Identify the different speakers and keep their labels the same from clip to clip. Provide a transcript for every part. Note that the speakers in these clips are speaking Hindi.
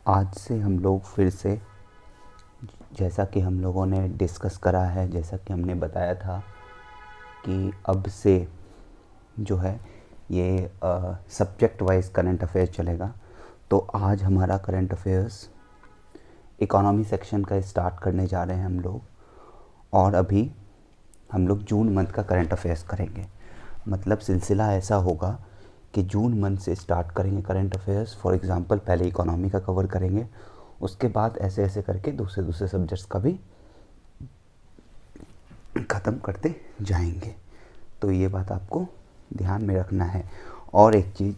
Speaker 1: आज से हम लोग फिर से, जैसा कि हम लोगों ने डिस्कस करा है, जैसा कि हमने बताया था कि अब से जो है ये सब्जेक्ट वाइज करंट अफेयर्स चलेगा। तो आज हमारा करंट अफेयर्स इकोनॉमी सेक्शन का स्टार्ट करने जा रहे हैं हम लोग। और अभी हम लोग जून मंथ का करंट अफेयर्स करेंगे। मतलब सिलसिला ऐसा होगा कि जून मंथ से स्टार्ट करेंगे करंट अफेयर्स। फॉर एग्ज़ाम्पल पहले इकोनॉमी का कवर करेंगे, उसके बाद ऐसे ऐसे करके दूसरे दूसरे सब्जेक्ट्स का भी ख़त्म करते जाएंगे। तो ये बात आपको ध्यान में रखना है। और एक चीज़,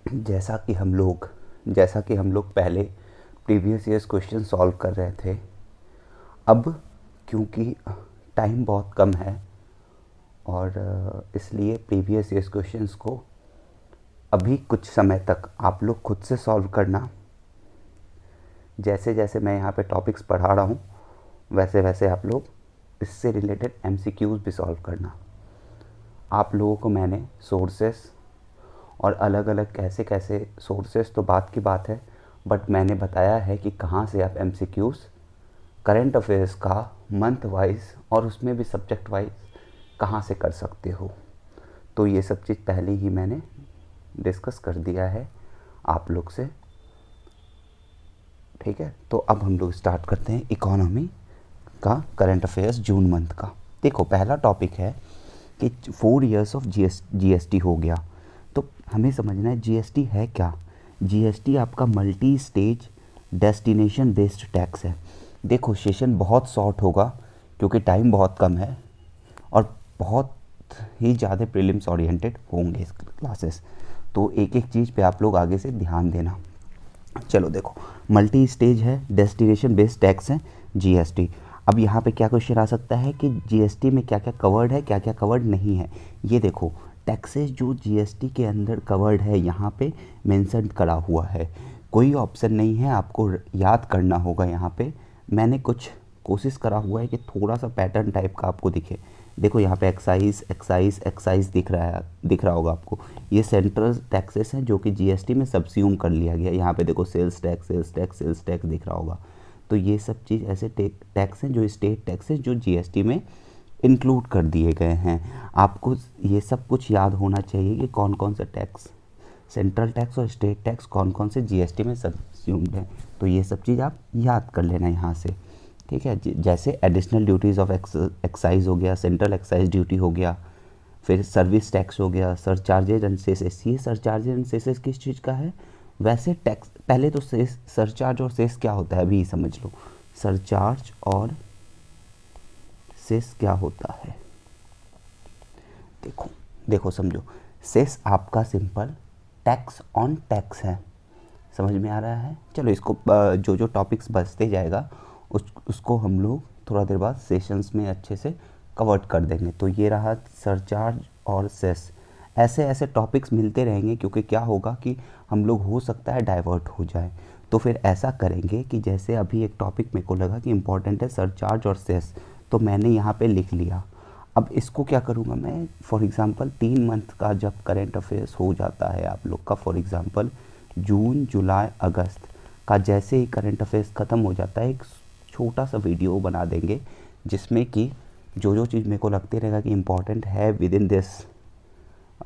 Speaker 1: जैसा कि हम लोग पहले प्रीवियस ईयर्स क्वेश्चन सॉल्व कर रहे थे, अब क्योंकि टाइम बहुत कम है और इसलिए प्रीवियस ईयर्स क्वेश्चंस को अभी कुछ समय तक आप लोग खुद से सॉल्व करना। जैसे जैसे मैं यहाँ पे टॉपिक्स पढ़ा रहा हूँ वैसे वैसे आप लोग इससे रिलेटेड एमसीक्यूज़ भी सॉल्व करना। आप लोगों को मैंने सोर्सेस और अलग अलग कैसे कैसे सोर्सेस तो बात की बात है, बट मैंने बताया है कि कहाँ से आप एमसीक्यूज़ करंट अफेयर्स का मंथ वाइज और उसमें भी सब्जेक्ट वाइज कहाँ से कर सकते हो। तो ये सब चीज़ पहले ही मैंने डिस्कस कर दिया है आप लोग से, ठीक है। तो अब हम लोग स्टार्ट करते हैं इकोनॉमी का करंट अफेयर्स जून मंथ का। देखो, पहला टॉपिक है कि 4 इयर्स ऑफ जीएसटी हो गया। तो हमें समझना है जीएसटी है क्या। जीएसटी आपका multi stage destination based tax है। देखो, सेशन बहुत शॉर्ट होगा क्योंकि टाइम बहुत कम है और बहुत ही ज़्यादा प्रीलिम्स ओरिएंटेड होंगे इस क्लासेस। तो एक एक चीज़ पे आप लोग आगे से ध्यान देना। चलो देखो, मल्टी स्टेज है, डेस्टिनेशन बेस्ड टैक्स है जीएसटी। अब यहाँ पे क्या क्वेश्चन आ सकता है कि जीएसटी में क्या क्या कवर्ड है, क्या क्या कवर्ड नहीं है। ये देखो, टैक्सेस जो जीएसटी के अंदर कवर्ड है यहाँ पे मेंशन करा हुआ है। कोई ऑप्शन नहीं है, आपको याद करना होगा। यहाँ पे मैंने कुछ कोशिश करा हुआ है कि थोड़ा सा पैटर्न टाइप का आपको दिखे। देखो यहाँ पे एक्साइज दिख रहा होगा आपको। ये सेंट्रल टैक्सेस हैं जो कि जीएसटी में सबस्यूम कर लिया गया। यहाँ पे देखो सेल्स टैक्स दिख रहा होगा। तो ये सब चीज़ ऐसे टैक्स हैं जो स्टेट टैक्सेस जो जीएसटी में इंक्लूड कर दिए गए हैं। आपको ये सब कुछ याद होना चाहिए कि कौन कौन सा टैक्स, सेंट्रल टैक्स और स्टेट टैक्स कौन कौन से जीएसटी में सबस्यूम्ड है। तो ये सब चीज़ आप याद कर लेना यहाँ से, ठीक है। जैसे एडिशनल ड्यूटीज़ ऑफ एक्साइज हो गया, सेंट्रल एक्साइज ड्यूटी हो गया, फिर सर्विस टैक्स हो गया, सरचार्जेज एंड सेसेस। ये सरचार्जेज एंड सेसेस किस चीज़ का है। वैसे टैक्स पहले तो सेस, सरचार्ज और सेस क्या होता है अभी समझ लो। सरचार्ज और सेस क्या होता है, देखो समझो। सेस आपका सिंपल टैक्स ऑन टैक्स है, समझ में आ रहा है। चलो इसको जो जो टॉपिक्स बचते जाएगा उसको हम लोग थोड़ा देर बाद सेशंस में अच्छे से कवर कर देंगे। तो ये रहा सरचार्ज और सेस। ऐसे ऐसे टॉपिक्स मिलते रहेंगे क्योंकि क्या होगा कि हम लोग हो सकता है डाइवर्ट हो जाए। तो फिर ऐसा करेंगे कि जैसे अभी एक टॉपिक मेरे को लगा कि इम्पॉर्टेंट है सरचार्ज और सेस, तो मैंने यहाँ पे लिख लिया। अब इसको क्या करूँगा मैं, फॉर एग्ज़ाम्पल 3 मंथ का जब करेंट अफेयर्स हो जाता है आप लोग का, फॉर एग्ज़ाम्पल जून जुलाई अगस्त का जैसे ही करंट अफेयर्स ख़त्म हो जाता है, एक छोटा सा वीडियो बना देंगे जिसमें कि जो जो चीज़ मेरे को लगती रहेगा कि इम्पॉर्टेंट है विद इन दिस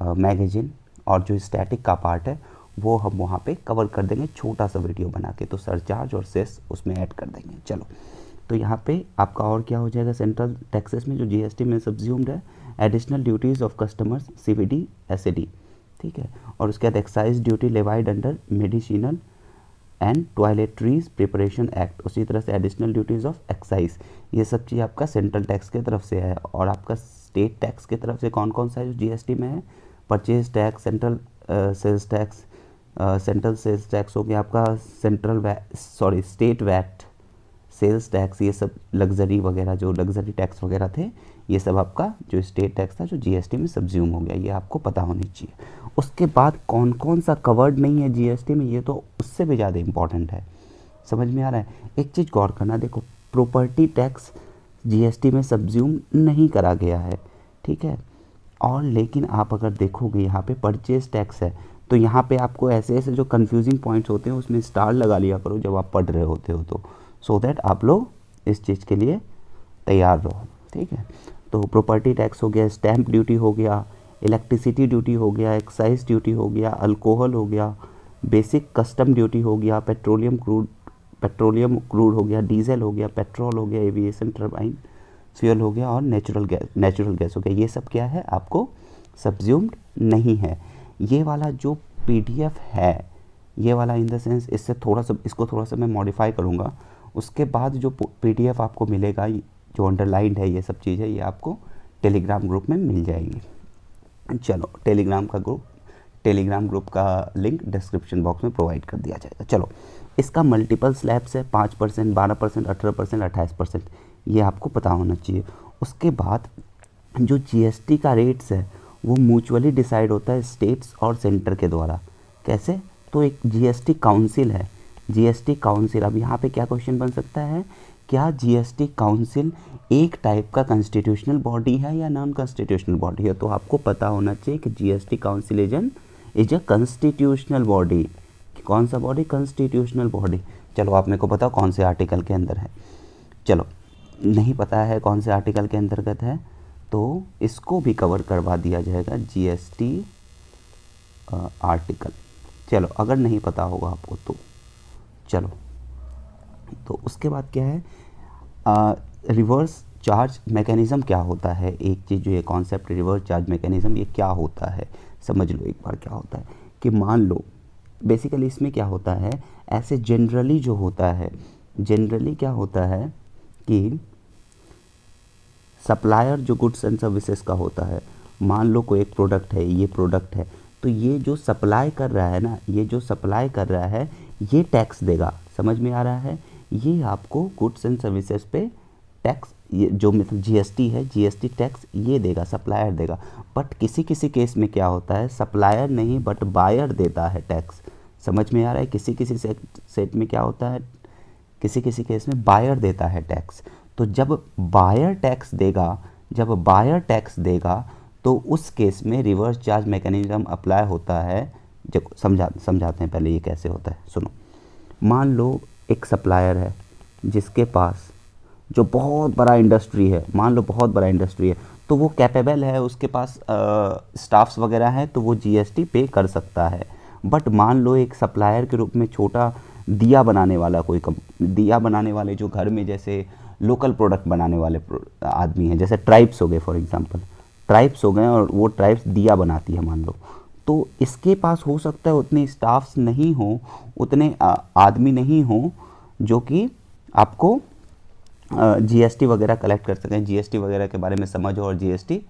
Speaker 1: मैगज़ीन और जो स्टैटिक का पार्ट है वो हम वहाँ पे कवर कर देंगे छोटा सा वीडियो बना के। तो सरचार्ज और सेस उसमें ऐड कर देंगे। चलो, तो यहाँ पे आपका और क्या हो जाएगा, सेंट्रल टैक्सेस में जो जीएसटी में सब्ज्यूम्ड है, additional duties of customers CVD SAD, ठीक है। और उसके बाद excise duty levied under medicinal and toiletries preparation act, उसी तरह से एडिशनल ड्यूटीज़ ऑफ एक्साइज। ये सब चीज़ आपका सेंट्रल टैक्स की तरफ से है। और आपका स्टेट टैक्स की तरफ से कौन कौन सा है जो जीएसटी में है, purchase tax, central sales tax, central sales tax हो गया आपका, स्टेट वैट, सेल्स टैक्स, ये सब लग्जरी वगैरह जो लग्जरी टैक्स वगैरह थे, ये सब आपका जो स्टेट टैक्स था जो जीएसटी में सब्ज्यूम हो गया। ये आपको पता होनी चाहिए। उसके बाद कौन कौन सा कवर्ड नहीं है जीएसटी में, ये तो उससे भी ज़्यादा इम्पॉर्टेंट है। समझ में आ रहा है। एक चीज़ गौर करना, देखो प्रॉपर्टी टैक्स जीएसटी में सब्ज्यूम नहीं करा गया है, ठीक है। और लेकिन आप अगर देखोगे यहाँ पे परचेज टैक्स है, तो यहाँ पे आपको ऐसे ऐसे जो कन्फ्यूजिंग पॉइंट्स होते हैं उसमें स्टार लगा लिया करो जब आप पढ़ रहे होते हो, तो सो दैट आप लोग इस चीज़ के लिए तैयार रहो, ठीक है। तो प्रॉपर्टी टैक्स हो गया, स्टैम्प ड्यूटी हो गया, इलेक्ट्रिसिटी ड्यूटी हो गया, एक्साइज ड्यूटी हो गया, अल्कोहल हो गया, बेसिक कस्टम ड्यूटी हो गया, पेट्रोलियम क्रूड हो गया, डीजल हो गया, पेट्रोल हो गया, एविएशन टर्बाइन फ्यूल हो गया और नेचुरल गैस हो गया। ये सब क्या है, आपको सब्ज्यूम्ड नहीं है। ये वाला जो पीडीएफ है, ये वाला इन द सेंस इससे थोड़ा सा, इसको थोड़ा सा मैं मॉडिफाई करूँगा। उसके बाद जो पीडीएफ आपको मिलेगा, जो अंडरलाइंड है ये सब चीज़ें, ये आपको टेलीग्राम ग्रुप में मिल जाएगी। चलो, टेलीग्राम ग्रुप का लिंक डिस्क्रिप्शन बॉक्स में प्रोवाइड कर दिया जाएगा। चलो, इसका मल्टीपल स्लैब्स है, 5%, 12%, 18%, 28%, ये आपको पता होना चाहिए। उसके बाद जो जीएसटी का रेट्स है वो म्यूचुअली डिसाइड होता है स्टेट्स और सेंटर के द्वारा। कैसे? तो एक जीएसटी काउंसिल है, जीएसटी काउंसिल। अब यहाँ पे क्या क्वेश्चन बन सकता है, क्या जीएसटी काउंसिल एक टाइप का कॉन्स्टिट्यूशनल बॉडी है या नॉन कॉन्स्टिट्यूशनल बॉडी है? तो आपको पता होना चाहिए कि GST council is a constitutional body. कौन सा बॉडी? Constitutional body. चलो, आप मेरे को बताओ कौन से आर्टिकल के अंदर है। चलो, नहीं पता है कौन से आर्टिकल के अंतर्गत है, तो इसको भी कवर करवा दिया जाएगा, जीएसटी आर्टिकल। चलो, अगर नहीं पता होगा आपको तो चलो, तो उसके बाद क्या है, रिवर्स चार्ज मैकेनिज़्म क्या होता है। एक चीज़ जो ये कॉन्सेप्ट रिवर्स चार्ज मैकेनिज़्म, ये क्या होता है समझ लो एक बार। क्या होता है कि मान लो, बेसिकली इसमें क्या होता है, ऐसे जनरली जो होता है, जनरली क्या होता है कि सप्लायर जो गुड्स एंड सर्विसेज का होता है, मान लो कोई एक प्रोडक्ट है, ये प्रोडक्ट है, तो ये जो सप्लाई कर रहा है ना, ये जो सप्लाई कर रहा है ये टैक्स देगा। समझ में आ रहा है? ये आपको गुड्स एंड सर्विसेज पे टैक्स, ये जो मतलब जीएसटी है, जीएसटी टैक्स ये देगा, सप्लायर देगा। बट किसी किसी केस में क्या होता है, सप्लायर नहीं बट बायर देता है टैक्स। समझ में आ रहा है? किसी किसी सेट में क्या होता है, किसी किसी केस में बायर देता है टैक्स। तो जब बायर टैक्स देगा तो उस केस में रिवर्स चार्ज मैकेनिज्म अप्लाई होता है। जब समझाते हैं पहले ये कैसे होता है, सुनो। मान लो एक सप्लायर है जिसके पास जो बहुत बड़ा इंडस्ट्री है, मान लो बहुत बड़ा इंडस्ट्री है, तो वो कैपेबल है, उसके पास स्टाफ्स वगैरह हैं, तो वो जीएसटी पे कर सकता है। बट मान लो एक सप्लायर के रूप में छोटा दिया बनाने वाला कोई दिया बनाने वाले जो घर में जैसे लोकल प्रोडक्ट बनाने वाले आदमी हैं, जैसे ट्राइब्स हो गए, फॉर एग्जांपल ट्राइब्स हो गए और वो ट्राइब्स दिया बनाती है मान लो, तो इसके पास हो सकता है उतने स्टाफ्स नहीं हो, उतने आदमी नहीं हो जो कि आपको जीएसटी वगैरह कलेक्ट कर सकें, जीएसटी वगैरह के बारे में समझ हो और जीएसटी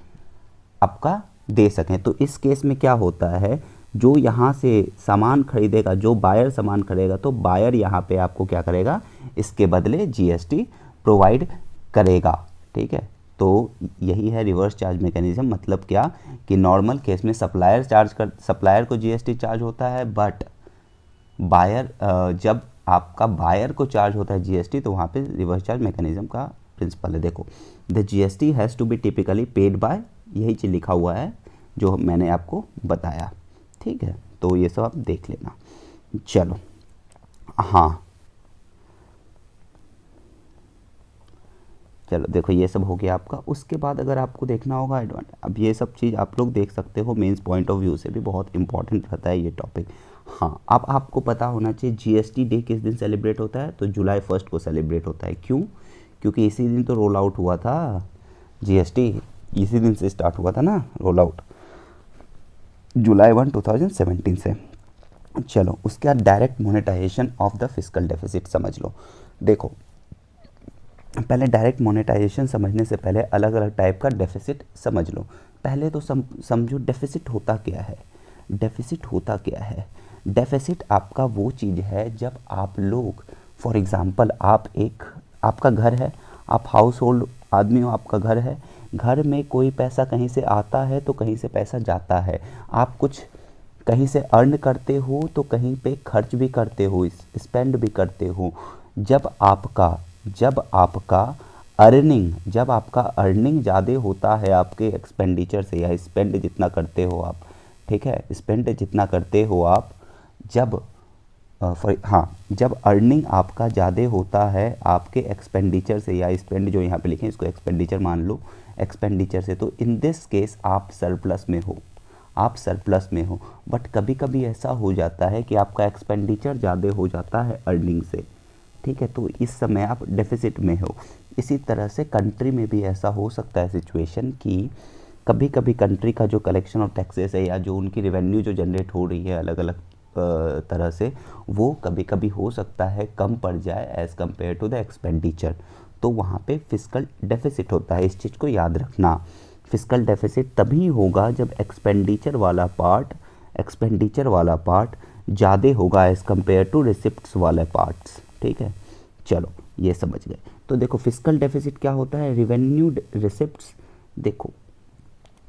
Speaker 1: आपका दे सकें। तो इस केस में क्या होता है, जो यहाँ से सामान खरीदेगा, जो बायर सामान खरीदेगा, तो बायर यहाँ पे आपको क्या करेगा, इसके बदले जीएसटी प्रोवाइड करेगा। ठीक है, तो यही है रिवर्स चार्ज मैकेनिज्म। मतलब क्या कि नॉर्मल केस में सप्लायर को जीएसटी चार्ज होता है, बट बायर जब आपका बायर को चार्ज होता है जीएसटी, तो वहाँ पे रिवर्स चार्ज मैकेनिज्म का प्रिंसिपल है। देखो, the GST has to be typically paid by, यही चीज़ लिखा हुआ है जो मैंने आपको बताया। ठीक है, तो ये सब आप देख लेना। चलो, हाँ चलो देखो, ये सब हो गया आपका। उसके बाद अगर आपको देखना होगा एडवांटेज, अब ये सब चीज़ आप लोग देख सकते हो, मेंस पॉइंट ऑफ व्यू से भी बहुत इंपॉर्टेंट रहता है ये टॉपिक। हाँ, अब आपको पता होना चाहिए जीएसटी डे किस दिन सेलिब्रेट होता है, तो जुलाई 1 को सेलिब्रेट होता है। क्यों? क्योंकि इसी दिन तो रोल आउट हुआ था जीएसटी, इसी दिन से स्टार्ट हुआ था ना रोल आउट, जुलाई 1, 2017 से। चलो, उसके बाद direct monetisation of the fiscal deficit समझ लो। देखो, पहले डायरेक्ट मोनेटाइजेशन समझने से पहले अलग अलग टाइप का डेफिसिट समझ लो। पहले तो समझो डेफिसिट होता क्या है। डेफिसिट होता क्या है? डेफिसिट आपका वो चीज़ है जब आप लोग, फॉर एग्जांपल आपका घर है, आप हाउस होल्ड आदमी हो, आपका घर है, घर में कोई पैसा कहीं से आता है तो कहीं से पैसा जाता है, आप कुछ कहीं से अर्न करते हो तो कहीं पे खर्च भी करते हो, स्पेंड भी करते हो। जब आपका अर्निंग ज़्यादा होता है आपके एक्सपेंडिचर से, या स्पेंड जितना करते हो आप, ठीक है, स्पेंड जितना करते हो आप, जब जब अर्निंग आपका ज़्यादा होता है आपके एक्सपेंडिचर से, या स्पेंड जो यहाँ पे लिखे इसको एक्सपेंडिचर मान लो, एक्सपेंडिचर से, तो इन दिस केस आप सरप्लस में हो, आप सरप्लस में हो। बट कभी कभी ऐसा हो जाता है कि आपका एक्सपेंडिचर ज़्यादा हो जाता है अर्निंग से, ठीक है, तो इस समय आप डेफिसिट में हो। इसी तरह से कंट्री में भी ऐसा हो सकता है सिचुएशन कि कभी कभी कंट्री का जो कलेक्शन ऑफ टैक्सेस है, या जो उनकी रेवेन्यू जो जनरेट हो रही है अलग अलग तरह से, वो कभी कभी हो सकता है कम पड़ जाए as compare to the expenditure, तो वहाँ पे फिस्कल डेफिसिट होता है। इस चीज़ को याद रखना, फिस्कल डेफिसिट तभी होगा जब एक्सपेंडिचर वाला पार्ट ज़्यादा होगा एज़ कम्पेयर टू रिसिप्ट्स वाले पार्ट्स, ठीक है। चलो ये समझ गए। तो देखो फिस्कल डेफिसिट क्या होता है, रिवेन्यू रिसिप्ट्स, देखो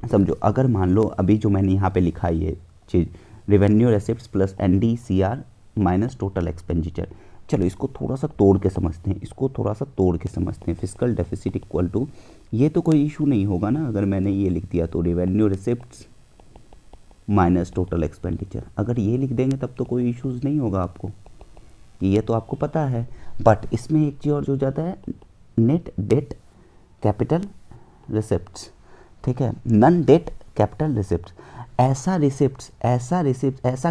Speaker 1: समझो, अगर मान लो अभी जो मैंने यहाँ पे लिखा है ये चीज़, revenue receipts plus NDCR minus total expenditure. चलो इसको थोड़ा सा तोड़ के समझते हैं, फिस्कल डेफिसिट इक्वल टू, ये तो कोई इशू नहीं होगा ना अगर मैंने ये लिख दिया तो, revenue receipts minus total expenditure, अगर ये लिख देंगे तब तो कोई इश्यूज़ नहीं होगा आपको, ये तो आपको पता है। बट इसमें एक चीज़ और जो जाता है, नेट डेट कैपिटल रिसिप्ट्स, ठीक है, नन डेट कैपिटल रिसिप्ट्स। ऐसा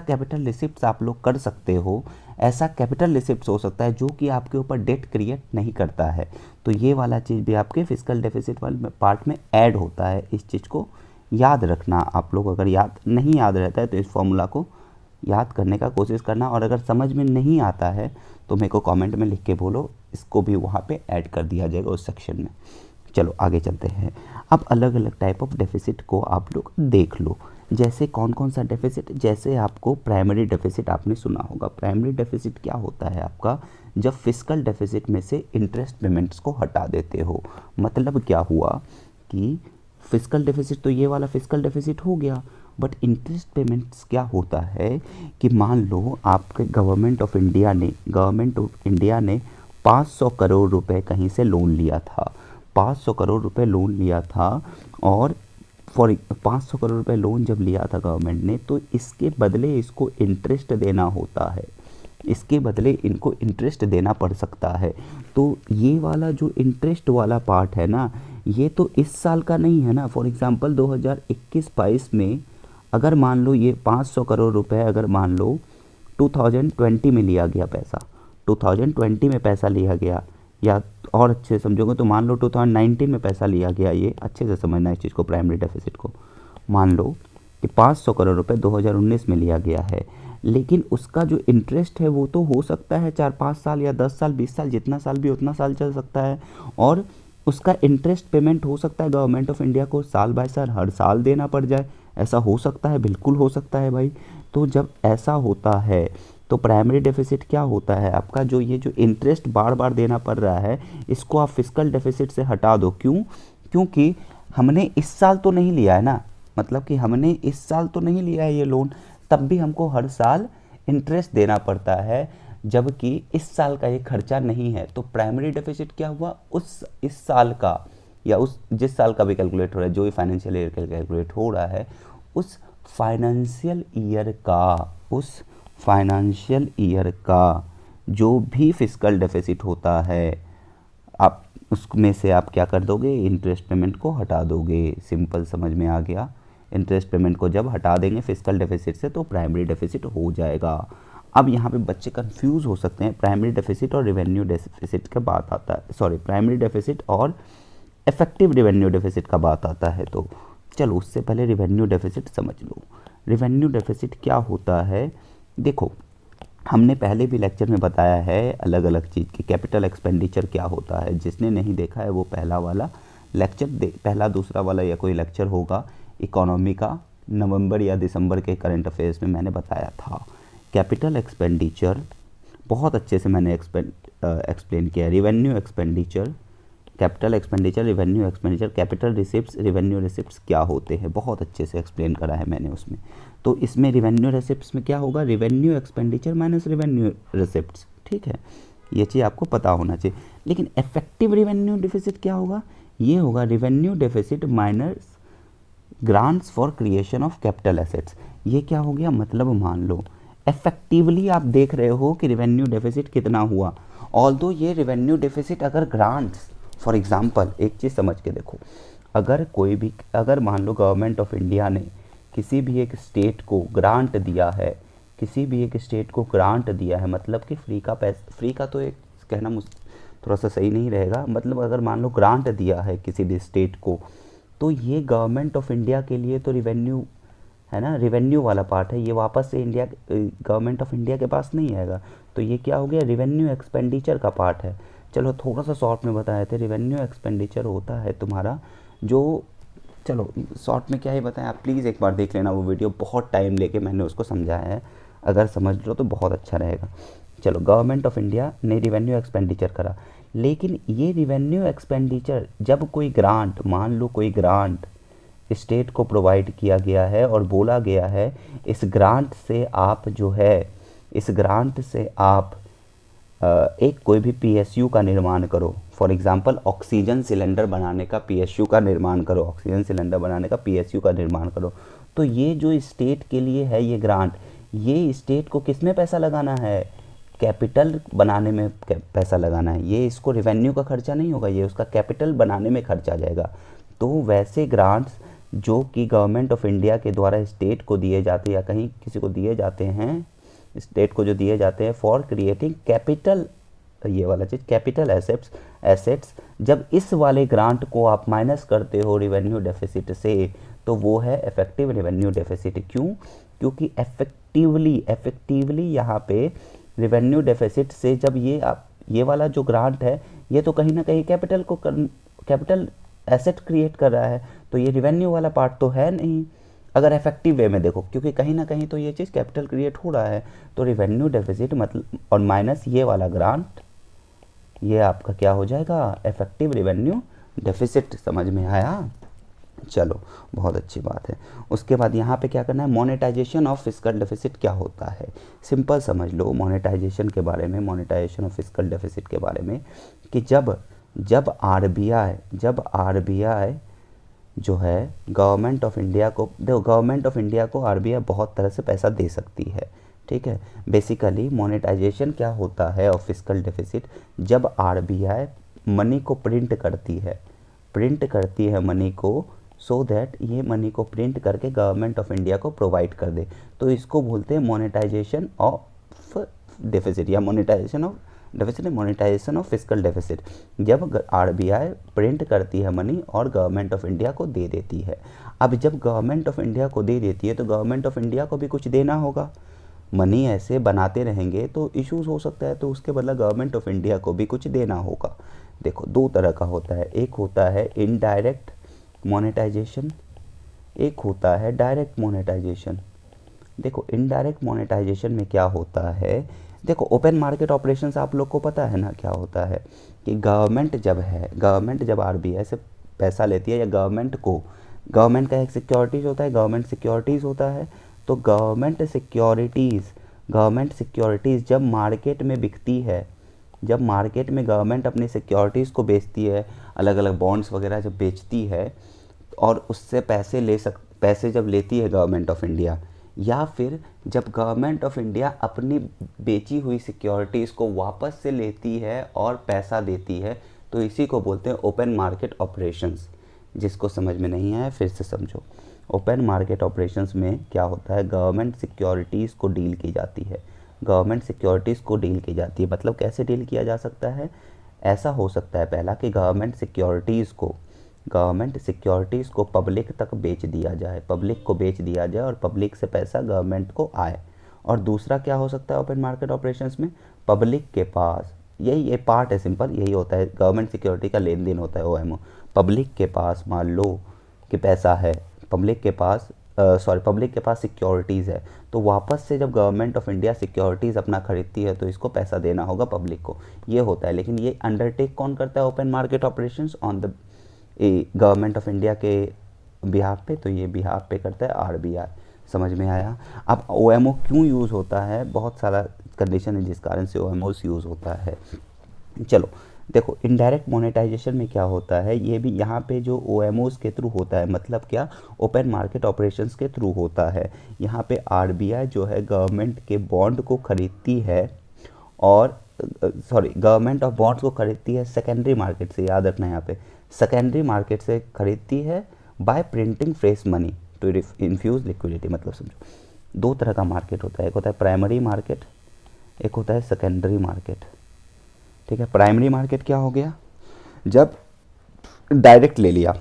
Speaker 1: कैपिटल रिसिप्ट्स आप लोग कर सकते हो, ऐसा कैपिटल रिसिप्ट्स हो सकता है जो कि आपके ऊपर डेट क्रिएट नहीं करता है, तो ये वाला चीज़ भी आपके फिस्कल डेफिसिट वाले पार्ट में ऐड होता है। इस चीज़ को याद रखना आप लोग, अगर नहीं याद रहता है तो इस फॉर्मूला को याद करने का कोशिश करना, और अगर समझ में नहीं आता है तो मेरे को कमेंट में लिख के बोलो, इसको भी वहाँ पे ऐड कर दिया जाएगा उस सेक्शन में। चलो आगे चलते हैं। अब अलग अलग टाइप ऑफ डेफिसिट को आप लोग देख लो, जैसे कौन कौन सा डेफिसिट, जैसे आपको प्राइमरी डेफिसिट आपने सुना होगा। प्राइमरी डेफिसिट क्या होता है आपका, जब फिस्कल डेफिसिट में से इंटरेस्ट पेमेंट्स को हटा देते हो। मतलब क्या हुआ कि फिस्कल डेफिसिट तो ये वाला फिस्कल डेफिसिट हो गया, बट इंटरेस्ट पेमेंट्स क्या होता है कि मान लो आपके गवर्नमेंट ऑफ इंडिया ने 500 करोड़ रुपए कहीं से लोन लिया था, 500 करोड़ रुपए लोन लिया था, और 500 करोड़ रुपए लोन जब लिया था गवर्नमेंट ने, तो इसके बदले इसको इंटरेस्ट देना होता है, इसके बदले इनको इंटरेस्ट देना पड़ सकता है। तो ये वाला जो इंटरेस्ट वाला पार्ट है ना, ये तो इस साल का नहीं है ना। फॉर एग्जांपल 2021-22 में अगर मान लो ये 500 करोड़ रुपए, अगर मान लो 2020 में लिया गया पैसा, 2020 में पैसा लिया गया, या और अच्छे समझोगे तो मान लो 2019 में पैसा लिया गया, ये अच्छे से समझना इस चीज़ को, प्राइमरी डेफिसिट को। मान लो कि 500 करोड़ रुपए 2019 में लिया गया है, लेकिन उसका जो इंटरेस्ट है वो तो हो सकता है 4-5 साल या 10 साल 20 साल, जितना साल भी उतना साल चल सकता है, और उसका इंटरेस्ट पेमेंट हो सकता है गवर्नमेंट ऑफ इंडिया को साल बाय साल हर साल देना पड़ जाए, ऐसा हो सकता है, बिल्कुल हो सकता है भाई। तो जब ऐसा होता है तो प्राइमरी डेफिसिट क्या होता है आपका, जो ये जो इंटरेस्ट बार बार देना पड़ रहा है, इसको आप फिस्कल डेफिसिट से हटा दो। क्यों? क्योंकि हमने इस साल तो नहीं लिया है ना, मतलब कि हमने इस साल तो नहीं लिया है ये लोन, तब भी हमको हर साल इंटरेस्ट देना पड़ता है, जबकि इस साल का ये खर्चा नहीं है। तो प्राइमरी डेफिसिट क्या हुआ, इस साल का, या उस जिस साल का भी कैलकुलेट हो रहा है, जो भी फाइनेंशियल ईयर का कैलकुलेट हो रहा है, उस फाइनेंशियल ईयर का जो भी फिस्कल डेफिसिट होता है, आप उसमें से आप क्या कर दोगे, इंटरेस्ट पेमेंट को हटा दोगे। सिंपल समझ में आ गया। इंटरेस्ट पेमेंट को जब हटा देंगे फिस्कल डेफिसिट से तो प्राइमरी डेफिसिट हो जाएगा। अब यहाँ पे बच्चे कंफ्यूज हो सकते हैं, प्राइमरी डेफिसिट और रेवेन्यू डेफिसिट का बात आता है, सॉरी प्राइमरी डेफिसिट और इफेक्टिव रेवेन्यू डेफिसिट का बात आता है। तो चलो उससे पहले रेवेन्यू डेफिसिट समझ लो। रेवेन्यू डेफिसिट क्या होता है, देखो हमने पहले भी लेक्चर में बताया है अलग अलग चीज़ की, कैपिटल एक्सपेंडिचर क्या होता है। जिसने नहीं देखा है वो पहला वाला लेक्चर पहला दूसरा वाला या कोई लेक्चर होगा इकोनॉमी का, नवंबर या दिसंबर के करंट अफेयर्स में मैंने बताया था। कैपिटल एक्सपेंडिचर बहुत अच्छे से मैंने एक्सप्लेन किया। Revenue expenditure, capital expenditure, revenue expenditure, capital receipts, revenue receipts क्या होते हैं, बहुत अच्छे से एक्सप्लेन करा है मैंने उसमें। तो इसमें रिवेन्यू रिसिप्ट्स में क्या होगा, revenue expenditure minus revenue receipts, ठीक है, ये चीज़ आपको पता होना चाहिए। लेकिन इफेक्टिव रिवेन्यू डेफिसिट क्या होगा, ये होगा revenue deficit minus grants for creation of capital assets. ये क्या हो गया, मतलब मान लो इफेक्टिवली आप देख रहे हो कि रिवेन्यू डेफिसिट कितना हुआ। ऑल्दो ये रिवेन्यू डेफिसिट अगर ग्रांट्स, फॉर एग्जांपल एक चीज़ समझ के देखो, अगर मान लो गवर्नमेंट ऑफ इंडिया ने किसी भी एक स्टेट को ग्रांट दिया है, किसी भी एक स्टेट को ग्रांट दिया है, मतलब कि फ्री का तो एक कहना थोड़ा सा सही नहीं रहेगा, मतलब अगर मान लो ग्रांट दिया है किसी भी स्टेट को, तो ये गवर्नमेंट ऑफ इंडिया के लिए तो रिवेन्यू है ना, रिवेन्यू वाला पार्ट है, ये वापस से इंडिया गवर्नमेंट ऑफ इंडिया के पास नहीं आएगा, तो ये क्या हो गया, रिवेन्यू एक्सपेंडिचर का पार्ट है। चलो थोड़ा सा शॉर्ट में बताए थे, रिवेन्यू एक्सपेंडिचर होता है तुम्हारा जो, चलो शॉर्ट में क्या ही बताएं, आप प्लीज़ एक बार देख लेना वो वीडियो, बहुत टाइम लेके मैंने उसको समझाया है, अगर समझ लो तो बहुत अच्छा रहेगा। चलो गवर्नमेंट ऑफ इंडिया ने रिवेन्यू एक्सपेंडिचर करा, लेकिन ये रिवेन्यू एक्सपेंडिचर जब कोई ग्रांट, मान लो कोई ग्रांट स्टेट को प्रोवाइड किया गया है और बोला गया है इस ग्रांट से आप जो है, इस ग्रांट से आप एक कोई भी पीएसयू का निर्माण करो, फॉर एग्जांपल ऑक्सीजन सिलेंडर बनाने का पीएसयू का निर्माण करो, ऑक्सीजन सिलेंडर बनाने का पीएसयू का निर्माण करो, तो ये जो स्टेट के लिए है ये ग्रांट, ये स्टेट को किस में पैसा लगाना है, कैपिटल बनाने में पैसा लगाना है, ये इसको रिवेन्यू का खर्चा नहीं होगा, ये उसका कैपिटल बनाने में खर्चा जाएगा। तो वैसे ग्रांट्स जो कि गवर्नमेंट ऑफ इंडिया के द्वारा स्टेट को दिए जाते हैं या कहीं किसी को दिए जाते हैं, स्टेट को जो दिए जाते हैं फॉर क्रिएटिंग कैपिटल, ये वाला चीज़ कैपिटल एसेट्स, जब इस वाले ग्रांट को आप माइनस करते हो रिवेन्यू डेफिसिट से, तो वो है इफेक्टिव रिवेन्यू डेफिसिट। क्यों? क्योंकि इफेक्टिवली यहाँ पे रिवेन्यू डेफिसिट से जब ये वाला जो ग्रांट है ये तो कहीं ना कहीं कैपिटल एसेट क्रिएट कर रहा है, तो ये रिवेन्यू वाला पार्ट तो है नहीं अगर इफेक्टिव वे में देखो, क्योंकि कहीं ना कहीं तो ये चीज़ कैपिटल क्रिएट हो रहा है, तो रिवेन्यू डेफिसिट मतलब और माइनस ये वाला ग्रांट, ये आपका क्या हो जाएगा, इफेक्टिव रिवेन्यू डेफिसिट। समझ में आया? चलो बहुत अच्छी बात है। उसके बाद यहाँ पे क्या करना है, मोनेटाइजेशन ऑफ फिस्कल डेफिसिट क्या होता है, सिंपल समझ लो मोनेटाइजेशन के बारे में, मोनेटाइजेशन ऑफ फिस्कल डेफिसिट के बारे में, कि जब आरबीआई जो है गवर्नमेंट ऑफ इंडिया को, देखो गवर्नमेंट ऑफ इंडिया को आरबीआई बहुत तरह से पैसा दे सकती है, ठीक है। बेसिकली मोनेटाइजेशन क्या होता है ऑफ फिस्कल डेफिसिट, जब आरबीआई मनी को प्रिंट करती है मनी को, सो दैट ये मनी को प्रिंट करके गवर्नमेंट ऑफ इंडिया को प्रोवाइड कर दे, तो इसको बोलते हैं मोनेटाइजेशन ऑफ डेफिसिट या मोनेटाइजेशन ऑफ फिस्कल डेफिसिट। जब आरबीआई प्रिंट करती है मनी और गवर्नमेंट ऑफ इंडिया को दे देती है, अब जब गवर्नमेंट ऑफ इंडिया को दे देती है तो गवर्नमेंट ऑफ इंडिया को भी कुछ देना होगा, मनी ऐसे बनाते रहेंगे तो इश्यूज हो सकता है, तो उसके बदला गवर्नमेंट ऑफ इंडिया को भी कुछ देना होगा। देखो दो तरह का होता है, एक होता है इनडायरेक्ट मोनेटाइजेशन, एक होता है डायरेक्ट मोनेटाइजेशन। देखो इनडायरेक्ट मोनेटाइजेशन में क्या होता है, देखो ओपन मार्केट ऑपरेशंस आप लोग को पता है ना क्या होता है, कि गवर्नमेंट जब आरबीआई से पैसा लेती है, या गवर्नमेंट का एक सिक्योरिटीज़ होता है, गवर्नमेंट सिक्योरिटीज़ होता है, तो गवर्नमेंट सिक्योरिटीज़ जब मार्केट में बिकती है, जब मार्केट में गवर्नमेंट अपनी सिक्योरिटीज़ को बेचती है, अलग अलग बॉन्ड्स वगैरह जब बेचती है और उससे पैसे जब लेती है गवर्नमेंट ऑफ इंडिया, या फिर जब गवर्नमेंट ऑफ इंडिया अपनी बेची हुई सिक्योरिटीज़ को वापस से लेती है और पैसा देती है, तो इसी को बोलते हैं ओपन मार्केट ऑपरेशंस। जिसको समझ में नहीं आया फिर से समझो। ओपन मार्केट ऑपरेशंस में क्या होता है, गवर्नमेंट सिक्योरिटीज़ को डील की जाती है, मतलब कैसे डील किया जा सकता है, ऐसा हो सकता है पहला कि गवर्नमेंट सिक्योरिटीज़ को पब्लिक तक बेच दिया जाए, और पब्लिक से पैसा गवर्नमेंट को आए। और दूसरा क्या हो सकता है ओपन मार्केट ऑपरेशंस में, पब्लिक के पास, ये पार्ट है सिंपल, यही होता है, गवर्नमेंट सिक्योरिटी का लेन देन होता है ओएमओ। पब्लिक के पास मान लो कि पैसा है, पब्लिक के पास सिक्योरिटीज़ है, तो वापस से जब गवर्नमेंट ऑफ इंडिया सिक्योरिटीज़ अपना खरीदती है तो इसको पैसा देना होगा पब्लिक को, ये होता है। लेकिन ये अंडरटेक कौन करता है open market operations on the government of India के बिहाफ पे, तो ये बिहाफ पे करता है आरबीआई। समझ में आया? अब ओएमओ क्यों यूज़ होता है, बहुत सारा कंडीशन है जिस कारण से ओएमओ यूज़ होता है। चलो देखो इनडायरेक्ट मोनेटाइजेशन में क्या होता है, ये भी यहाँ पे जो OMOs के थ्रू होता है, मतलब क्या, ओपन मार्केट ऑपरेशंस के थ्रू होता है। यहाँ पे RBI जो है गवर्नमेंट के बॉन्ड को खरीदती है, और सॉरी, गवर्नमेंट ऑफ बॉन्ड्स को खरीदती है सेकेंडरी मार्केट से, याद रखना यहाँ पे, सेकेंडरी मार्केट से खरीदती है by printing fresh money to infuse liquidity. मतलब समझो दो तरह का मार्केट होता है, एक होता है प्राइमरी मार्केट, एक होता है सेकेंडरी मार्केट। ठीक है, प्राइमरी मार्केट क्या हो गया, जब डायरेक्ट ले लिया,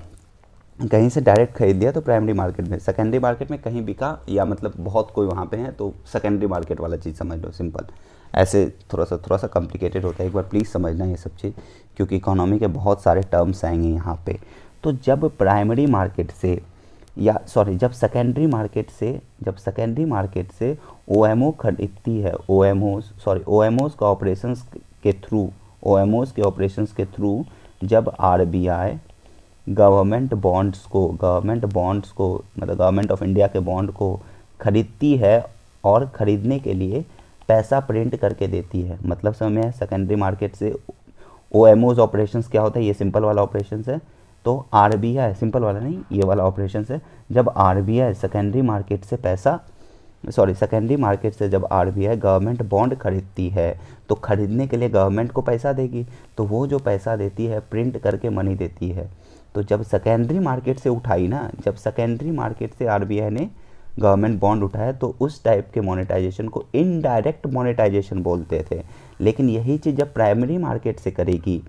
Speaker 1: कहीं से डायरेक्ट खरीद लिया तो प्राइमरी मार्केट में। सेकेंडरी मार्केट में कहीं बिका या मतलब बहुत कोई वहाँ पे है तो सेकेंडरी मार्केट वाला चीज़ समझ लो, सिंपल। ऐसे थोड़ा सा कॉम्प्लिकेटेड होता है, एक बार प्लीज़ समझना ये सब चीज़, क्योंककि इकोनॉमी के बहुत सारे टर्म्स आएंगे यहाँ पे। तो जब प्राइमरी मार्केट से या सॉरी जब सेकेंडरी मार्केट से OMO खरीदती है, OMOs का ऑपरेशंस के थ्रू, OMOs के ऑपरेशंस के थ्रू जब RBI गवर्नमेंट बॉन्ड्स को मतलब गवर्नमेंट ऑफ इंडिया के बॉन्ड को खरीदती है और ख़रीदने के लिए पैसा प्रिंट करके देती है, मतलब समझ में है। सेकेंडरी मार्केट से OMOs ऑपरेशंस क्या होता है, ये सिंपल वाला ऑपरेशंस है। तो RBI, सिंपल वाला नहीं, ये वाला ऑपरेशंस है, जब RBI सेकेंडरी मार्केट से जब RBI गवर्नमेंट बॉन्ड खरीदती है तो खरीदने के लिए गवर्नमेंट को पैसा देगी, तो वो जो पैसा देती है प्रिंट करके मनी देती है। तो जब सेकेंडरी मार्केट से उठाई ना, जब सेकेंडरी मार्केट से RBI ने गवर्नमेंट बॉन्ड उठाया तो उस टाइप के मोनेटाइजेशन को इनडायरेक्ट मोनेटाइजेशन बोलते थे। लेकिन यही चीज़ जब प्राइमरी मार्केट से करेगी,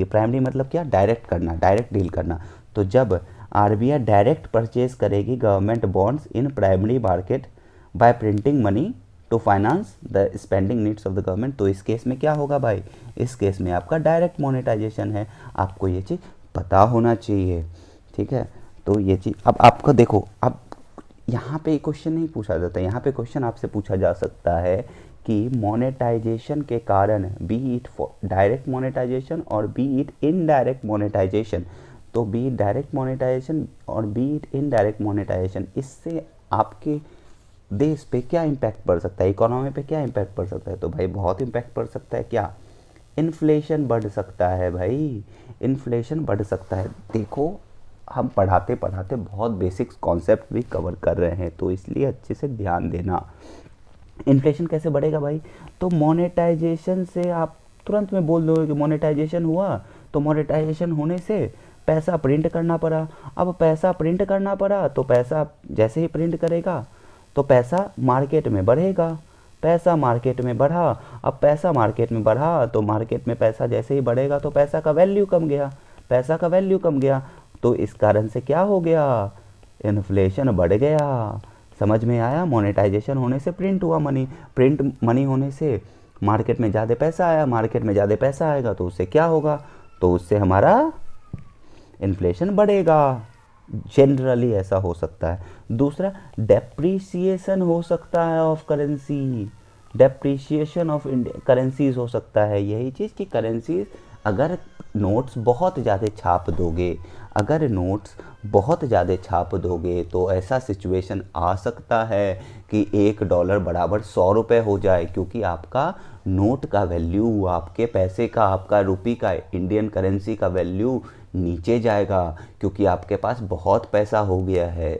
Speaker 1: प्राइमरी मतलब क्या, डायरेक्ट करना, डायरेक्ट डील करना। तो जब RBI डायरेक्ट परचेज करेगी government bonds in primary market by printing money to finance the spending needs of the government, तो इस केस में क्या होगा भाई, इस केस में आपका डायरेक्ट मोनेटाइजेशन है। आपको ये चीज़ पता होना चाहिए, ठीक है। तो ये चीज़ अब आपको देखो, अब यहाँ पे क्वेश्चन नहीं पूछा जाता, यहाँ पे क्वेश्चन आपसे पूछा जा सकता है कि मोनेटाइजेशन के कारण, बी इट डायरेक्ट मोनेटाइजेशन और बी इट इनडायरेक्ट मोनेटाइजेशन, तो बी इट डायरेक्ट मोनेटाइजेशन और बी इट इनडायरेक्ट मोनेटाइजेशन, इससे आपके देश पे क्या इम्पैक्ट पड़ सकता है, इकोनॉमी पे क्या इम्पैक्ट पड़ सकता है। तो भाई बहुत इम्पैक्ट पड़ सकता है। क्या, इन्फ्लेशन बढ़ सकता है भाई, इन्फ्लेशन बढ़ सकता है। देखो हम पढ़ाते पढ़ाते बहुत बेसिक कॉन्सेप्ट भी कवर कर रहे हैं, तो इसलिए अच्छे से ध्यान देना। इन्फ्लेशन कैसे बढ़ेगा भाई, तो मोनेटाइजेशन से आप तुरंत में बोल दोगे कि मोनेटाइजेशन हुआ, तो मोनेटाइजेशन होने से पैसा प्रिंट करना पड़ा। अब पैसा प्रिंट करना पड़ा तो पैसा जैसे ही प्रिंट करेगा तो पैसा मार्केट में बढ़ेगा, पैसा मार्केट में बढ़ा। अब पैसा मार्केट में बढ़ा तो मार्केट में पैसा जैसे ही बढ़ेगा तो पैसा का वैल्यू कम गया, तो इस कारण से क्या हो गया, इन्फ्लेशन बढ़ गया। समझ में आया, मोनेटाइजेशन होने से प्रिंट हुआ मनी, प्रिंट मनी होने से मार्केट में ज़्यादा पैसा आया, मार्केट में ज़्यादा पैसा आएगा तो उससे क्या होगा, तो उससे हमारा इन्फ्लेशन बढ़ेगा। जनरली ऐसा हो सकता है। दूसरा, डेप्रीसिएशन हो सकता है of currency, depreciation of currencies हो सकता है। यही चीज़ कि करेंसीज अगर नोट्स बहुत ज़्यादा छाप दोगे तो ऐसा सिचुएशन आ सकता है कि $1 बराबर 100 रुपये हो जाए, क्योंकि आपका नोट का वैल्यू, आपके पैसे का, आपका रुपये का, इंडियन करेंसी का वैल्यू नीचे जाएगा, क्योंकि आपके पास बहुत पैसा हो गया है।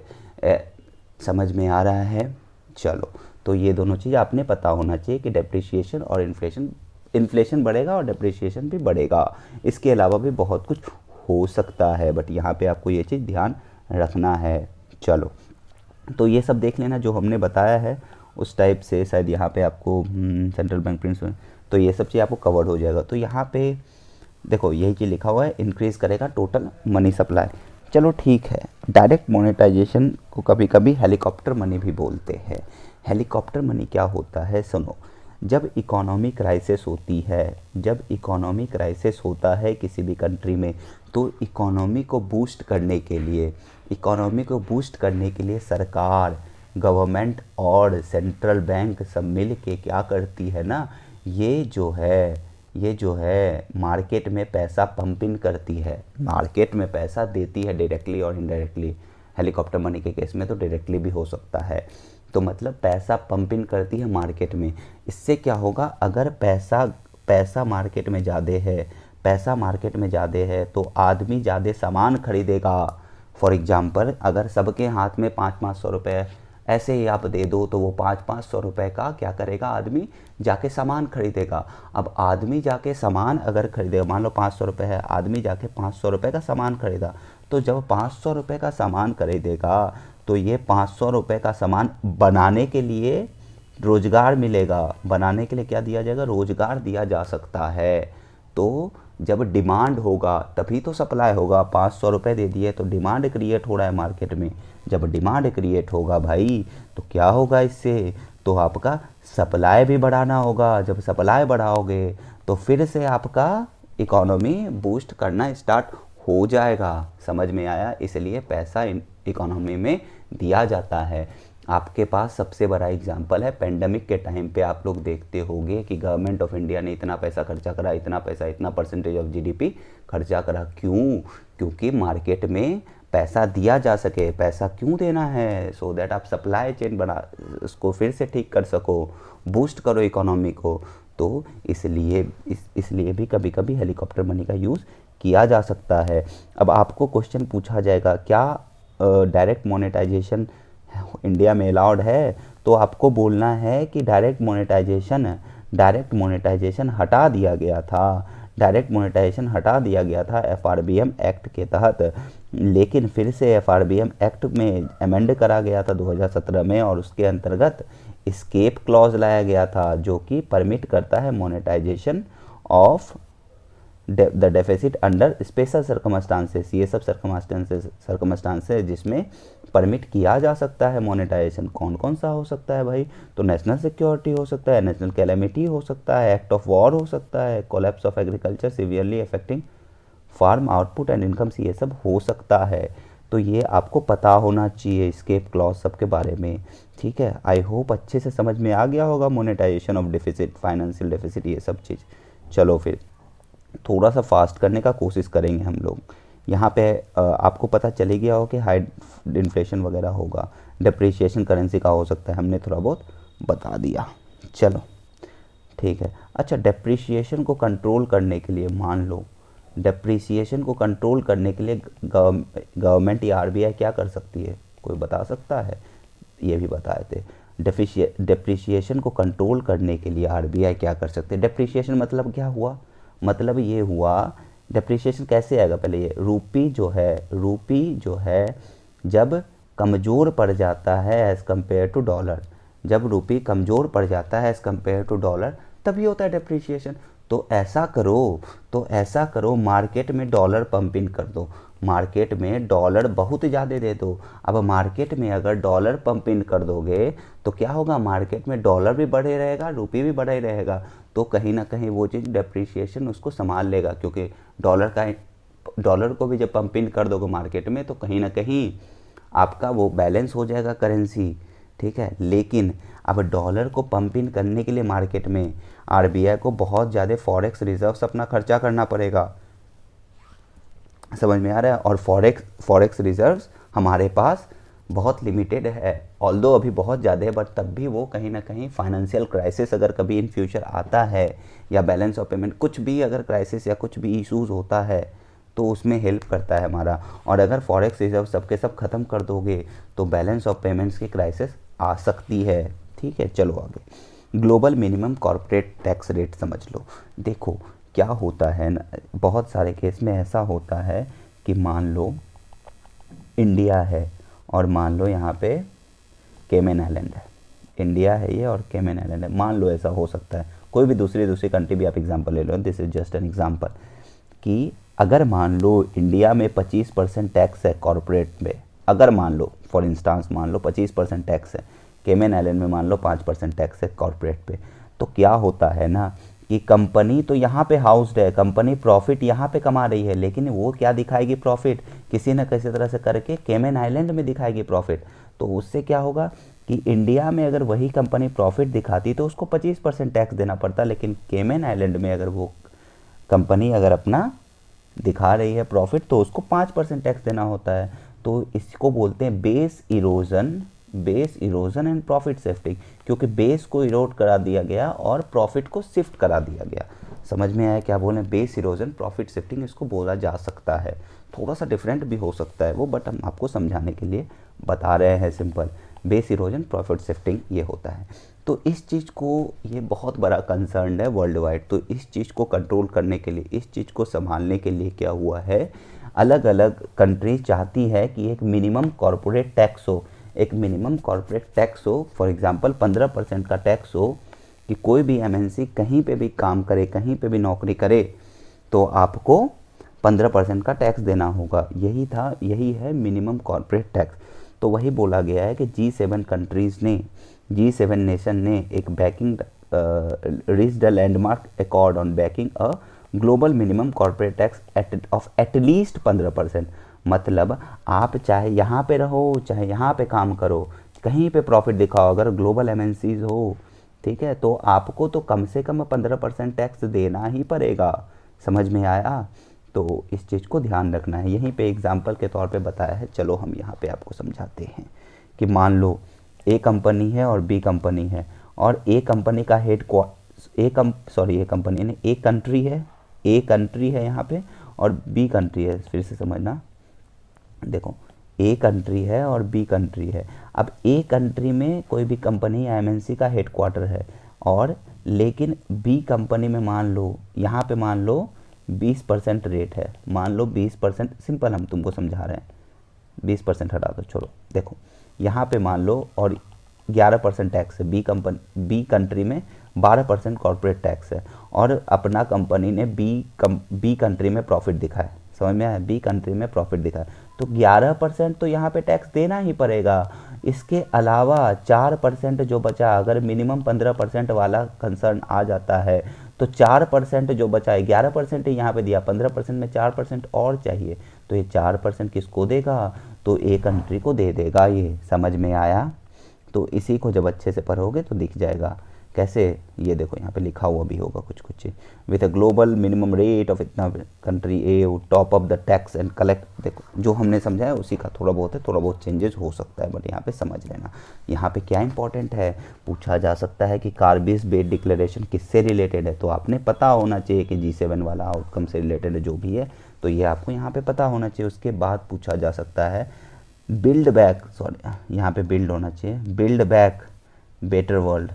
Speaker 1: समझ में आ रहा है। चलो, तो ये दोनों चीज़ आपने पता होना चाहिए कि डेप्रिसिएशन और इन्फ्लेशन बढ़ेगा और डेप्रिसिएशन भी बढ़ेगा। इसके अलावा भी बहुत कुछ हो सकता है, बट यहाँ पे आपको ये चीज़ ध्यान रखना है। चलो, तो ये सब देख लेना जो हमने बताया है उस टाइप से, शायद यहाँ पे आपको सेंट्रल बैंक प्रिंसिपल, तो ये सब चीज़ आपको कवर हो जाएगा। तो यहाँ पे देखो यही चीज़ लिखा हुआ है, इंक्रीज़ करेगा टोटल मनी सप्लाई। चलो ठीक है। डायरेक्ट मोनेटाइजेशन को कभी कभी हेलीकॉप्टर मनी भी बोलते हैं। हेलीकॉप्टर मनी क्या होता है, सुनो। जब इकोनॉमी क्राइसिस होता है किसी भी कंट्री में, तो इकोनॉमी को बूस्ट करने के लिए सरकार, गवर्नमेंट और सेंट्रल बैंक सब मिल के क्या करती है ना, ये जो है मार्केट में पैसा पंपिंग करती है, मार्केट में पैसा देती है डायरेक्टली और इनडायरेक्टली। हेलीकॉप्टर मनी के केस में तो डायरेक्टली भी हो सकता है। तो मतलब पैसा पंपिंग करती है मार्केट में। इससे क्या होगा, अगर पैसा पैसा मार्केट में ज़्यादा है, पैसा मार्केट में ज़्यादा है तो आदमी ज़्यादा सामान खरीदेगा। फॉर एग्जांपल अगर सबके हाथ में 500-500 रुपये ऐसे ही आप दे दो तो वो 500-500 रुपये का क्या करेगा, आदमी जाके सामान खरीदेगा। अब आदमी जाके सामान अगर खरीदेगा, मान लो 500 रुपये है, आदमी जाके 500 रुपये का सामान खरीदा, तो जब 500 रुपये का सामान खरीदेगा तो ये 500 रुपये का सामान बनाने के लिए रोज़गार मिलेगा। बनाने के लिए क्या दिया जाएगा, रोज़गार दिया जा सकता है। तो जब डिमांड होगा तभी तो सप्लाई होगा। 500 रुपये दे दिए तो डिमांड क्रिएट हो रहा है मार्केट में। जब डिमांड क्रिएट होगा भाई तो क्या होगा, इससे तो आपका सप्लाई भी बढ़ाना होगा। जब सप्लाई बढ़ाओगे तो फिर से आपका इकोनॉमी बूस्ट करना स्टार्ट हो जाएगा। समझ में आया? इसलिए पैसा इकोनॉमी में दिया जाता है। आपके पास सबसे बड़ा एग्जांपल है पेंडेमिक के टाइम पे आप लोग देखते होंगे कि गवर्नमेंट ऑफ इंडिया ने इतना पैसा खर्चा करा, इतना पैसा, इतना परसेंटेज ऑफ जीडीपी खर्चा करा। क्यों? क्योंकि मार्केट में पैसा दिया जा सके। पैसा क्यों देना है? सो दैट आप सप्लाई चेन बना उसको फिर से ठीक कर सको, बूस्ट करो इकोनॉमी को। तो इसलिए भी कभी कभी हेलीकॉप्टर मनी का यूज़ किया जा सकता है। अब आपको क्वेश्चन पूछा जाएगा क्या डायरेक्ट मोनेटाइजेशन इंडिया में अलाउड है? तो आपको बोलना है कि डायरेक्ट मोनेटाइजेशन हटा दिया गया था। डायरेक्ट मोनेटाइजेशन हटा दिया गया था एफआरबीएम एक्ट के तहत, लेकिन फिर से एफआरबीएम एक्ट में अमेंड करा गया था 2017 में, और उसके अंतर्गत एस्केप क्लॉज लाया गया था जो कि परमिट करता है monetisation of the deficit under special circumstances. ये सब सर्कमस्टांसेस जिसमें परमिट किया जा सकता है मोनेटाइजेशन। कौन कौन सा हो सकता है भाई? तो नेशनल सिक्योरिटी हो सकता है, नेशनल कैलेमिटी हो सकता है, एक्ट ऑफ वॉर हो सकता है, collapse of agriculture severely affecting farm output and incomes, ये सब हो सकता है। तो ये आपको पता होना चाहिए एस्केप क्लॉज सबके बारे में। ठीक है, आई होप अच्छे से समझ में आ गया होगा monetisation of deficit, financial deficit, ये सब चीज़। चलो फिर थोड़ा सा फास्ट करने का कोशिश करेंगे हम लोग। यहाँ पे आपको पता चले गया हो कि हाई इन्फ्लेशन वगैरह होगा, डिप्रिसिएशन करेंसी का हो सकता है, हमने थोड़ा बहुत बता दिया। चलो ठीक है। अच्छा, डिप्रिसिएशन को कंट्रोल करने के लिए, मान लो डिप्रिसिएशन को कंट्रोल करने के लिए गवर्नमेंट या आरबीआई क्या कर सकती है? कोई बता सकता है? ये भी बताए थे। डिप्रिसिएशन को कंट्रोल करने के लिए आरबीआई क्या कर सकते हैं? डिप्रिसिएशन मतलब क्या हुआ? मतलब ये हुआ, डिप्रिसिएशन कैसे आएगा? पहले ये रूपी जो है जब कमज़ोर पड़ जाता है एज़ कम्पेयर टू डॉलर, जब रूपी कमज़ोर पड़ जाता है एज़ कम्पेयर टू डॉलर तभी होता है डिप्रिसिएशन। तो ऐसा करो मार्केट में डॉलर पंप इन कर दो, मार्केट में डॉलर बहुत ज़्यादा दे दो। अब मार्केट में अगर डॉलर पंप इन कर दोगे तो क्या होगा, मार्केट में डॉलर भी बढ़े रहेगा, रूपी भी बढ़े रहेगा, तो कहीं ना कहीं वो चीज़ डिप्रिसिएशन उसको संभाल लेगा। क्योंकि डॉलर को भी जब पंप इन कर दोगे मार्केट में तो कहीं ना कहीं आपका वो बैलेंस हो जाएगा करेंसी। ठीक है, लेकिन अब डॉलर को पंप इन करने के लिए मार्केट में आरबीआई को बहुत ज़्यादा फॉरेक्स रिजर्व्स अपना खर्चा करना पड़ेगा। समझ में आ रहा है? और फॉरेक्स रिजर्व्स हमारे पास बहुत लिमिटेड है, ऑल्दो अभी बहुत ज़्यादा है, बट तब भी वो कहीं ना कहीं फाइनेंशियल क्राइसिस अगर कभी इन फ्यूचर आता है या बैलेंस ऑफ पेमेंट कुछ भी अगर क्राइसिस या कुछ भी इशूज़ होता है तो उसमें हेल्प करता है हमारा। और अगर फॉरेक्स रिजर्व सबके सब ख़त्म कर दोगे तो बैलेंस ऑफ पेमेंट्स की क्राइसिस आ सकती है। ठीक है, चलो आगे। Global minimum corporate tax rate समझ लो। देखो क्या होता है ना, बहुत सारे केस में ऐसा होता है कि मान लो इंडिया है और मान लो यहाँ पे केमन आइलैंड है, इंडिया है ये और केमन आइलैंड है, मान लो ऐसा हो सकता है। कोई भी दूसरी कंट्री भी आप एग्जांपल ले लो, this is just an example, कि अगर मान लो इंडिया में 25% टैक्स है कॉर्पोरेट में, अगर मान लो फॉर इंस्टांस मान लो 25% टैक्स है, केमन आइलैंड में मान लो 5% टैक्स है कॉर्पोरेट पे, तो क्या होता है ना कि कंपनी तो यहाँ पे हाउस्ड है, कंपनी प्रॉफिट यहाँ पे कमा रही है, लेकिन वो क्या दिखाएगी प्रॉफिट, किसी न किसी तरह से करके केमन आइलैंड में दिखाएगी प्रॉफिट। तो उससे क्या होगा कि इंडिया में अगर वही कंपनी प्रॉफिट दिखाती तो उसको 25% टैक्स देना पड़ता, लेकिन केमन आइलैंड में अगर वो कंपनी अगर अपना दिखा रही है प्रॉफिट तो उसको 5% टैक्स देना होता है। तो इसको बोलते हैं base erosion and profit shifting, क्योंकि बेस को इरोड करा दिया गया और प्रॉफिट को शिफ्ट करा दिया गया। समझ में आया क्या बोलें? बेस इरोजन, प्रॉफिट शिफ्टिंग इसको बोला जा सकता है। थोड़ा सा डिफरेंट भी हो सकता है वो, बट हम आपको समझाने के लिए बता रहे हैं simple. Base erosion, profit shifting ये होता है। तो इस चीज़ को, ये बहुत बड़ा कंसर्न है वर्ल्ड वाइड। तो इस चीज़ को कंट्रोल करने के लिए, इस चीज़ को संभालने के लिए क्या हुआ है, अलग अलग कंट्री चाहती है कि एक मिनिमम कॉरपोरेट टैक्स हो, एक मिनिमम कॉरपोरेट टैक्स हो। फॉर एग्जांपल 15% का टैक्स हो कि कोई भी एमएनसी कहीं पे भी काम करे, कहीं पे भी नौकरी करे, तो आपको 15% का टैक्स देना होगा। यही है मिनिमम कॉरपोरेट टैक्स। तो वही बोला गया है कि G7 कंट्रीज़ ने, G7 नेशन ने एक banking reach the landmark accord on banking a global minimum corporate tax of at least 15%। मतलब आप चाहे यहाँ पे रहो, चाहे यहाँ पे काम करो, कहीं पे प्रॉफिट दिखाओ, अगर ग्लोबल एमएनसीज हो, ठीक है, तो आपको तो कम से कम 15% टैक्स देना ही पड़ेगा। समझ में आया? तो इस चीज़ को ध्यान रखना है। यहीं पे एग्जांपल के तौर पे बताया है। चलो हम यहाँ पे आपको समझाते हैं कि मान लो ए कंपनी है और बी कंपनी है, और ए कंपनी का एक कंट्री है यहाँ पे, और बी कंट्री है। फिर से समझना, देखो ए कंट्री है और बी कंट्री है। अब ए कंट्री में कोई भी कंपनी या एमएनसी का हेडक्वार्टर है, और लेकिन बी कंपनी में मान लो, यहाँ पे मान लो 20% रेट है, मान लो 20%, सिंपल हम तुमको समझा रहे हैं, 20% हटा दो, छोड़ो। देखो यहाँ पे मान लो, और 11% टैक्स है। बी कंट्री में 12% कॉर्पोरेट टैक्स है, और अपना कंपनी ने बी कंट्री में प्रॉफिट दिखाया। समझ में आया? बी कंट्री में प्रॉफिट दिखाया, तो 11% तो यहाँ पे टैक्स देना ही पड़ेगा। इसके अलावा 4% जो बचा, अगर मिनिमम 15% वाला कंसर्न आ जाता है, तो 4% जो बचा है, 11% यहाँ पे दिया, 15% में 4% और चाहिए, तो ये 4% किसको देगा? तो ए कंट्री को दे देगा। ये समझ में आया? तो इसी को जब अच्छे से पढ़ोगे तो दिख जाएगा कैसे। ये देखो यहाँ पे लिखा हुआ भी होगा कुछ कुछ, with a global minimum rate of इतना country a top of the tax and collect. देखो जो हमने समझा है उसी का थोड़ा बहुत चेंजेस हो सकता है, बट यहाँ पे समझ लेना। यहाँ पे क्या इंपॉर्टेंट है, पूछा जा सकता है कि कार्बिस बे डिक्लेरेशन किससे रिलेटेड है, तो आपने पता होना चाहिए कि G7 वाला आउटकम से रिलेटेड है जो भी है, तो ये आपको यहाँ पे पता होना चाहिए। उसके बाद पूछा जा सकता है बिल्ड बैक, सॉरी यहाँ पे बिल्ड होना चाहिए, बिल्ड बैक बेटर वर्ल्ड,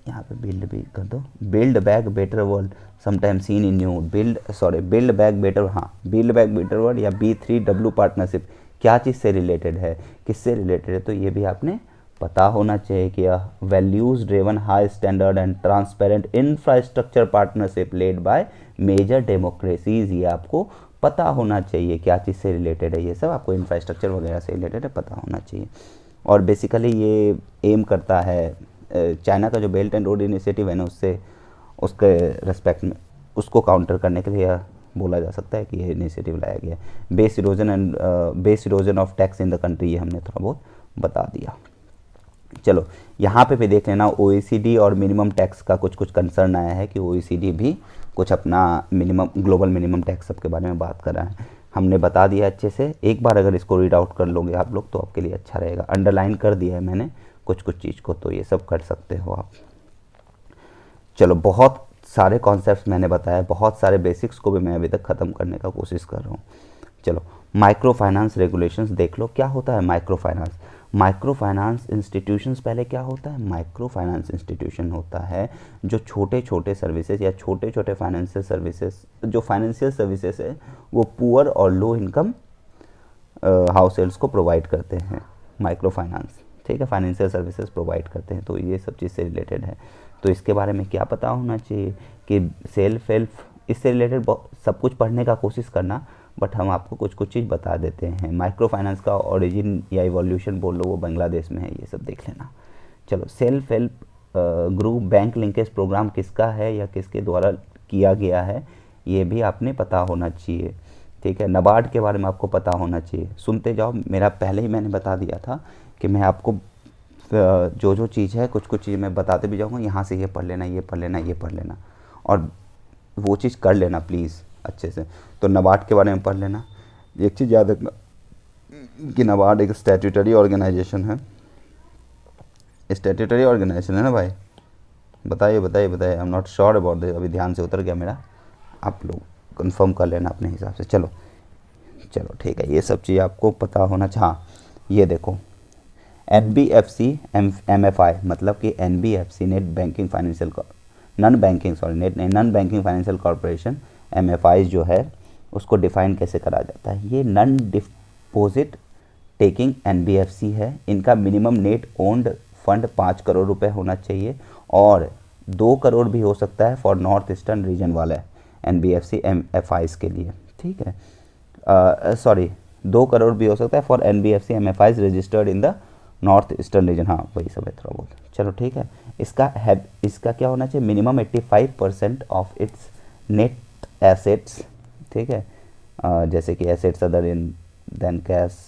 Speaker 1: यहाँ पे बिल्ड भी कर दो, build back better world sometime seen in new, build back better, हाँ बिल्ड बैक बेटर वर्ल्ड या B3W पार्टनरशिप क्या चीज़ से रिलेटेड है, किससे रिलेटेड है, तो ये भी आपने पता होना चाहिए कि values driven high standard and transparent infrastructure partnership led by major democracies, ये आपको पता होना चाहिए क्या चीज़ से रिलेटेड है। ये सब आपको इंफ्रास्ट्रक्चर वगैरह से रिलेटेड है, पता होना चाहिए। और बेसिकली ये एम करता है, चाइना का जो बेल्ट एंड रोड इनिशिएटिव है ना, उसके रेस्पेक्ट में उसको काउंटर करने के लिए बोला जा सकता है कि ये इनिशिएटिव लाया गया है। Base erosion of tax in the country, ये हमने थोड़ा बहुत बता दिया। चलो यहाँ पे भी देख लेना, OECD और मिनिमम टैक्स का कुछ कंसर्न आया है कि OECD भी कुछ अपना ग्लोबल मिनिमम टैक्स सब के बारे में बात कर रहा है। हमने बता दिया अच्छे से, एक बार अगर इसको रीड आउट कर लोगे आप लोग तो आपके लिए अच्छा रहेगा। अंडरलाइन कर दिया है मैंने कुछ चीज़ को, तो ये सब कर सकते हो आप। चलो बहुत सारे कॉन्सेप्ट्स मैंने बताया, बहुत सारे बेसिक्स को भी मैं अभी तक ख़त्म करने का कोशिश कर रहा हूँ। चलो माइक्रो फाइनेंस रेगुलेशंस देख लो, क्या होता है micro finance. Micro finance institutions पहले क्या होता है, माइक्रो फाइनेंस इंस्टीट्यूशन होता है जो छोटे छोटे सर्विसेज या छोटे छोटे फाइनेंशियल सर्विसेज, जो फाइनेंशियल सर्विसेज है वो पुअर और लो इनकम हाउस होल्ड्स को प्रोवाइड करते हैं। माइक्रो फाइनेंस, ठीक है, फाइनेंशियल सर्विसेज प्रोवाइड करते हैं, तो ये सब चीज़ से रिलेटेड है। तो इसके बारे में क्या पता होना चाहिए कि सेल्फ हेल्प, इससे रिलेटेड सब कुछ पढ़ने का कोशिश करना, बट हम आपको कुछ चीज़ बता देते हैं। माइक्रो फाइनेंस का ओरिजिन या इवोल्यूशन बोल लो, वो बांग्लादेश में है, ये सब देख लेना। चलो self help group bank linkage programme किसका है या किसके द्वारा किया गया है, ये भी आपने पता होना चाहिए, ठीक है। नाबार्ड के बारे में आपको पता होना चाहिए, सुनते जाओ, मेरा पहले ही मैंने बता दिया था कि मैं आपको जो चीज़ है कुछ चीज़ मैं बताते भी जाऊँगा, यहाँ से ये पढ़ लेना, ये पढ़ लेना, ये पढ़ लेना, और वो चीज़ कर लेना प्लीज़ अच्छे से। तो नाबार्ड के बारे में पढ़ लेना। एक चीज़ याद रखना कि नाबार्ड एक स्टैट्यूटरी ऑर्गेनाइजेशन है, स्टैट्यूटरी ऑर्गेनाइजेशन है ना भाई, बताइए बताइए बताइए, I am not sure about this, अभी ध्यान से उतर गया मेरा, आप लोग कंफर्म कर लेना अपने हिसाब से। चलो चलो ठीक है, ये सब चीज़ आपको पता होना चाहिए। हाँ ये देखो, NBFC MFI मतलब कि NBFC net banking financial non banking sorry net non banking financial corporation MFI जो है उसको डिफाइन कैसे करा जाता है। ये नॉन डिपॉजिट टेकिंग NBFC है। इनका minimum net owned fund 5 crore रुपए होना चाहिए और 2 करोड़ भी हो सकता है फॉर नॉर्थ ईस्टर्न रीजन वाले NBFC MFIs के लिए, ठीक है। सॉरी 2 करोड़ भी हो सकता है for NBFC MFIs registered in the north eastern region. हाँ वही सब है थोड़ा बहुत, चलो ठीक है। इसका क्या होना चाहिए, minimum 85% of its net assets, ठीक है। जैसे कि assets other in than cash,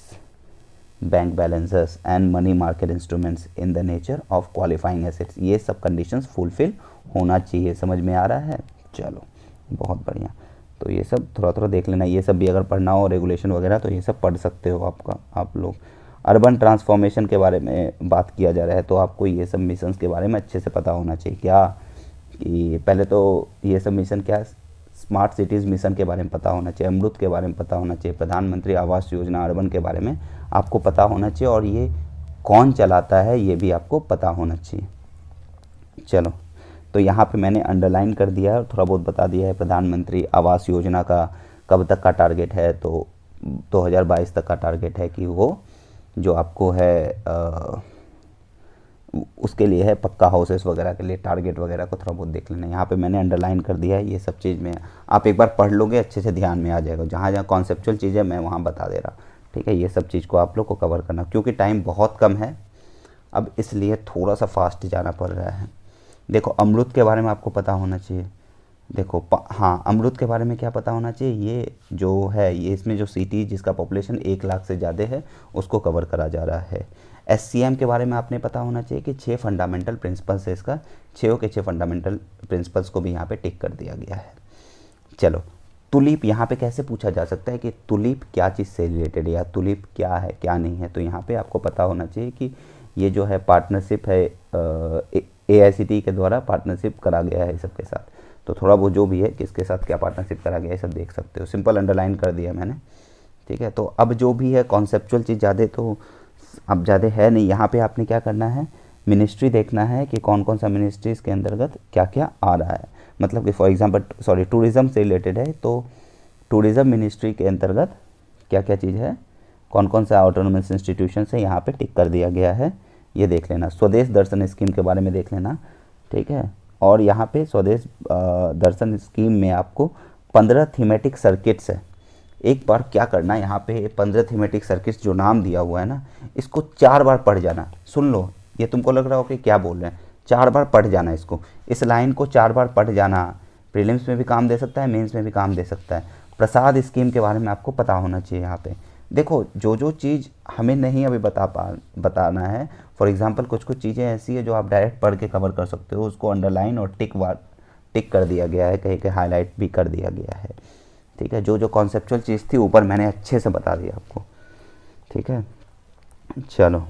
Speaker 1: bank balances and money market instruments in the nature of qualifying assets, ये सब कंडीशंस फुलफिल होना चाहिए। समझ में आ रहा है? चलो बहुत बढ़िया। तो ये सब थोड़ा थोड़ा देख लेना, ये सब भी अगर पढ़ना हो रेगुलेशन वगैरह तो ये सब पढ़ सकते हो आप लोग। अर्बन ट्रांसफॉर्मेशन के बारे में बात किया जा रहा है तो आपको ये सब मिशंस के बारे में अच्छे से पता होना चाहिए। क्या कि पहले तो ये सब मिशन क्या है, स्मार्ट सिटीज़ मिशन के बारे में पता होना चाहिए, अमृत के बारे में पता होना चाहिए, प्रधानमंत्री आवास योजना अर्बन के बारे में आपको पता होना चाहिए और ये कौन चलाता है ये भी आपको पता होना चाहिए। चलो तो यहाँ पे मैंने अंडरलाइन कर दिया है और थोड़ा बहुत बता दिया है। प्रधानमंत्री आवास योजना का कब तक का टारगेट है, तो 2022 तक का टारगेट है कि वो जो आपको है उसके लिए है, पक्का हाउसेस वगैरह के लिए टारगेट वगैरह को थोड़ा बहुत देख लेना। यहाँ पे मैंने अंडरलाइन कर दिया है, ये सब चीज़ में आप एक बार पढ़ लोगे अच्छे से ध्यान में आ जाएगा। जहाँ जहाँ कॉन्सेप्चुअल चीज़ें मैं वहाँ बता दे रहा, ठीक है। ये सब चीज़ को आप लोग को कवर करना, क्योंकि टाइम बहुत कम है अब इसलिए थोड़ा सा फास्ट जाना पड़ रहा है। देखो अमृत के बारे में आपको पता होना चाहिए। देखो हाँ अमृत के बारे में क्या पता होना चाहिए, ये जो है ये इसमें जो सिटी जिसका पॉपुलेशन 1 लाख से ज़्यादा है उसको कवर करा जा रहा है। SCM के बारे में आपने पता होना चाहिए कि 6 फंडामेंटल प्रिंसिपल्स है इसका, 6 के 6 फंडामेंटल प्रिंसिपल्स को भी यहाँ पे टिक कर दिया गया है। चलो तुलिप यहाँ पे कैसे पूछा जा सकता है कि तुलिप क्या चीज़ से रिलेटेड है या तुलिप क्या है क्या नहीं है, तो यहाँ पे आपको पता होना चाहिए कि ये जो है पार्टनरशिप है AICTE के द्वारा पार्टनरशिप करा गया है सबके साथ। तो थोड़ा वो जो भी है किसके साथ क्या पार्टनरशिप करा गया है सब देख सकते हो, सिंपल अंडरलाइन कर दिया मैंने, ठीक है। तो अब जो भी है कॉन्सेप्चुअल चीज़ ज़्यादा तो अब ज़्यादा है नहीं। यहाँ पे आपने क्या करना है, मिनिस्ट्री देखना है कि कौन कौन सा मिनिस्ट्रीज़ के अंतर्गत क्या क्या आ रहा है। मतलब कि फॉर एग्जांपल सॉरी टूरिज़्म से रिलेटेड है तो टूरिज़्म मिनिस्ट्री के अंतर्गत क्या क्या चीज़ है, कौन कौन सा ऑटोनोमस इंस्टीट्यूशन है यहाँ पे टिक कर दिया गया है, ये देख लेना। स्वदेश दर्शन स्कीम के बारे में देख लेना, ठीक है। और यहाँ पे स्वदेश दर्शन स्कीम में आपको 15 थीमेटिक सर्किट्स है। एक बार क्या करना, यहाँ पे 15 थीमेटिक सर्किट्स जो नाम दिया हुआ है ना, इसको 4 बार पढ़ जाना। सुन लो, ये तुमको लग रहा हो कि क्या बोल रहे हैं, 4 बार पढ़ जाना इसको, इस लाइन को 4 बार पढ़ जाना। प्रीलिम्स में भी काम दे सकता है, मेंस में भी काम दे सकता है। प्रसाद स्कीम के बारे में आपको पता होना चाहिए। यहाँ पे देखो जो जो चीज़ हमें नहीं अभी बताना है, फॉर एग्जांपल कुछ कुछ चीज़ें ऐसी है जो आप डायरेक्ट पढ़ के कवर कर सकते हो, उसको अंडरलाइन और टिक कर दिया गया है, कहीं कहीं हाईलाइट भी कर दिया गया है, ठीक है। जो जो कॉन्सेप्चुअल चीज़ थी ऊपर मैंने अच्छे से बता दिया आपको, ठीक है। चलो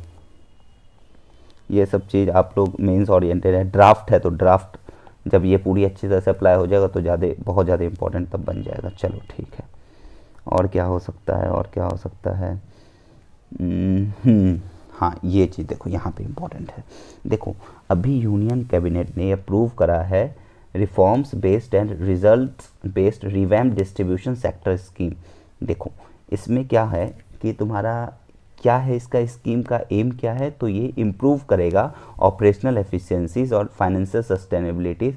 Speaker 1: ये सब चीज़ आप लोग मेंस ओरिएंटेड है। ड्राफ्ट है तो ड्राफ्ट जब ये पूरी अच्छी तरह से अप्लाई हो जाएगा तो बहुत ज़्यादा इंपॉर्टेंट तब बन जाएगा। चलो ठीक है, और क्या हो सकता है, और क्या हो सकता है, हाँ ये चीज़ देखो यहाँ पे इम्पोर्टेंट है। देखो अभी यूनियन कैबिनेट ने अप्रूव करा है reforms based and results based revamp distribution sector scheme. देखो इसमें क्या है कि तुम्हारा क्या है, इसका स्कीम का एम क्या है, तो ये इम्प्रूव करेगा ऑपरेशनल एफिशिएंसीज और फाइनेंशियल सस्टेनेबिलिटी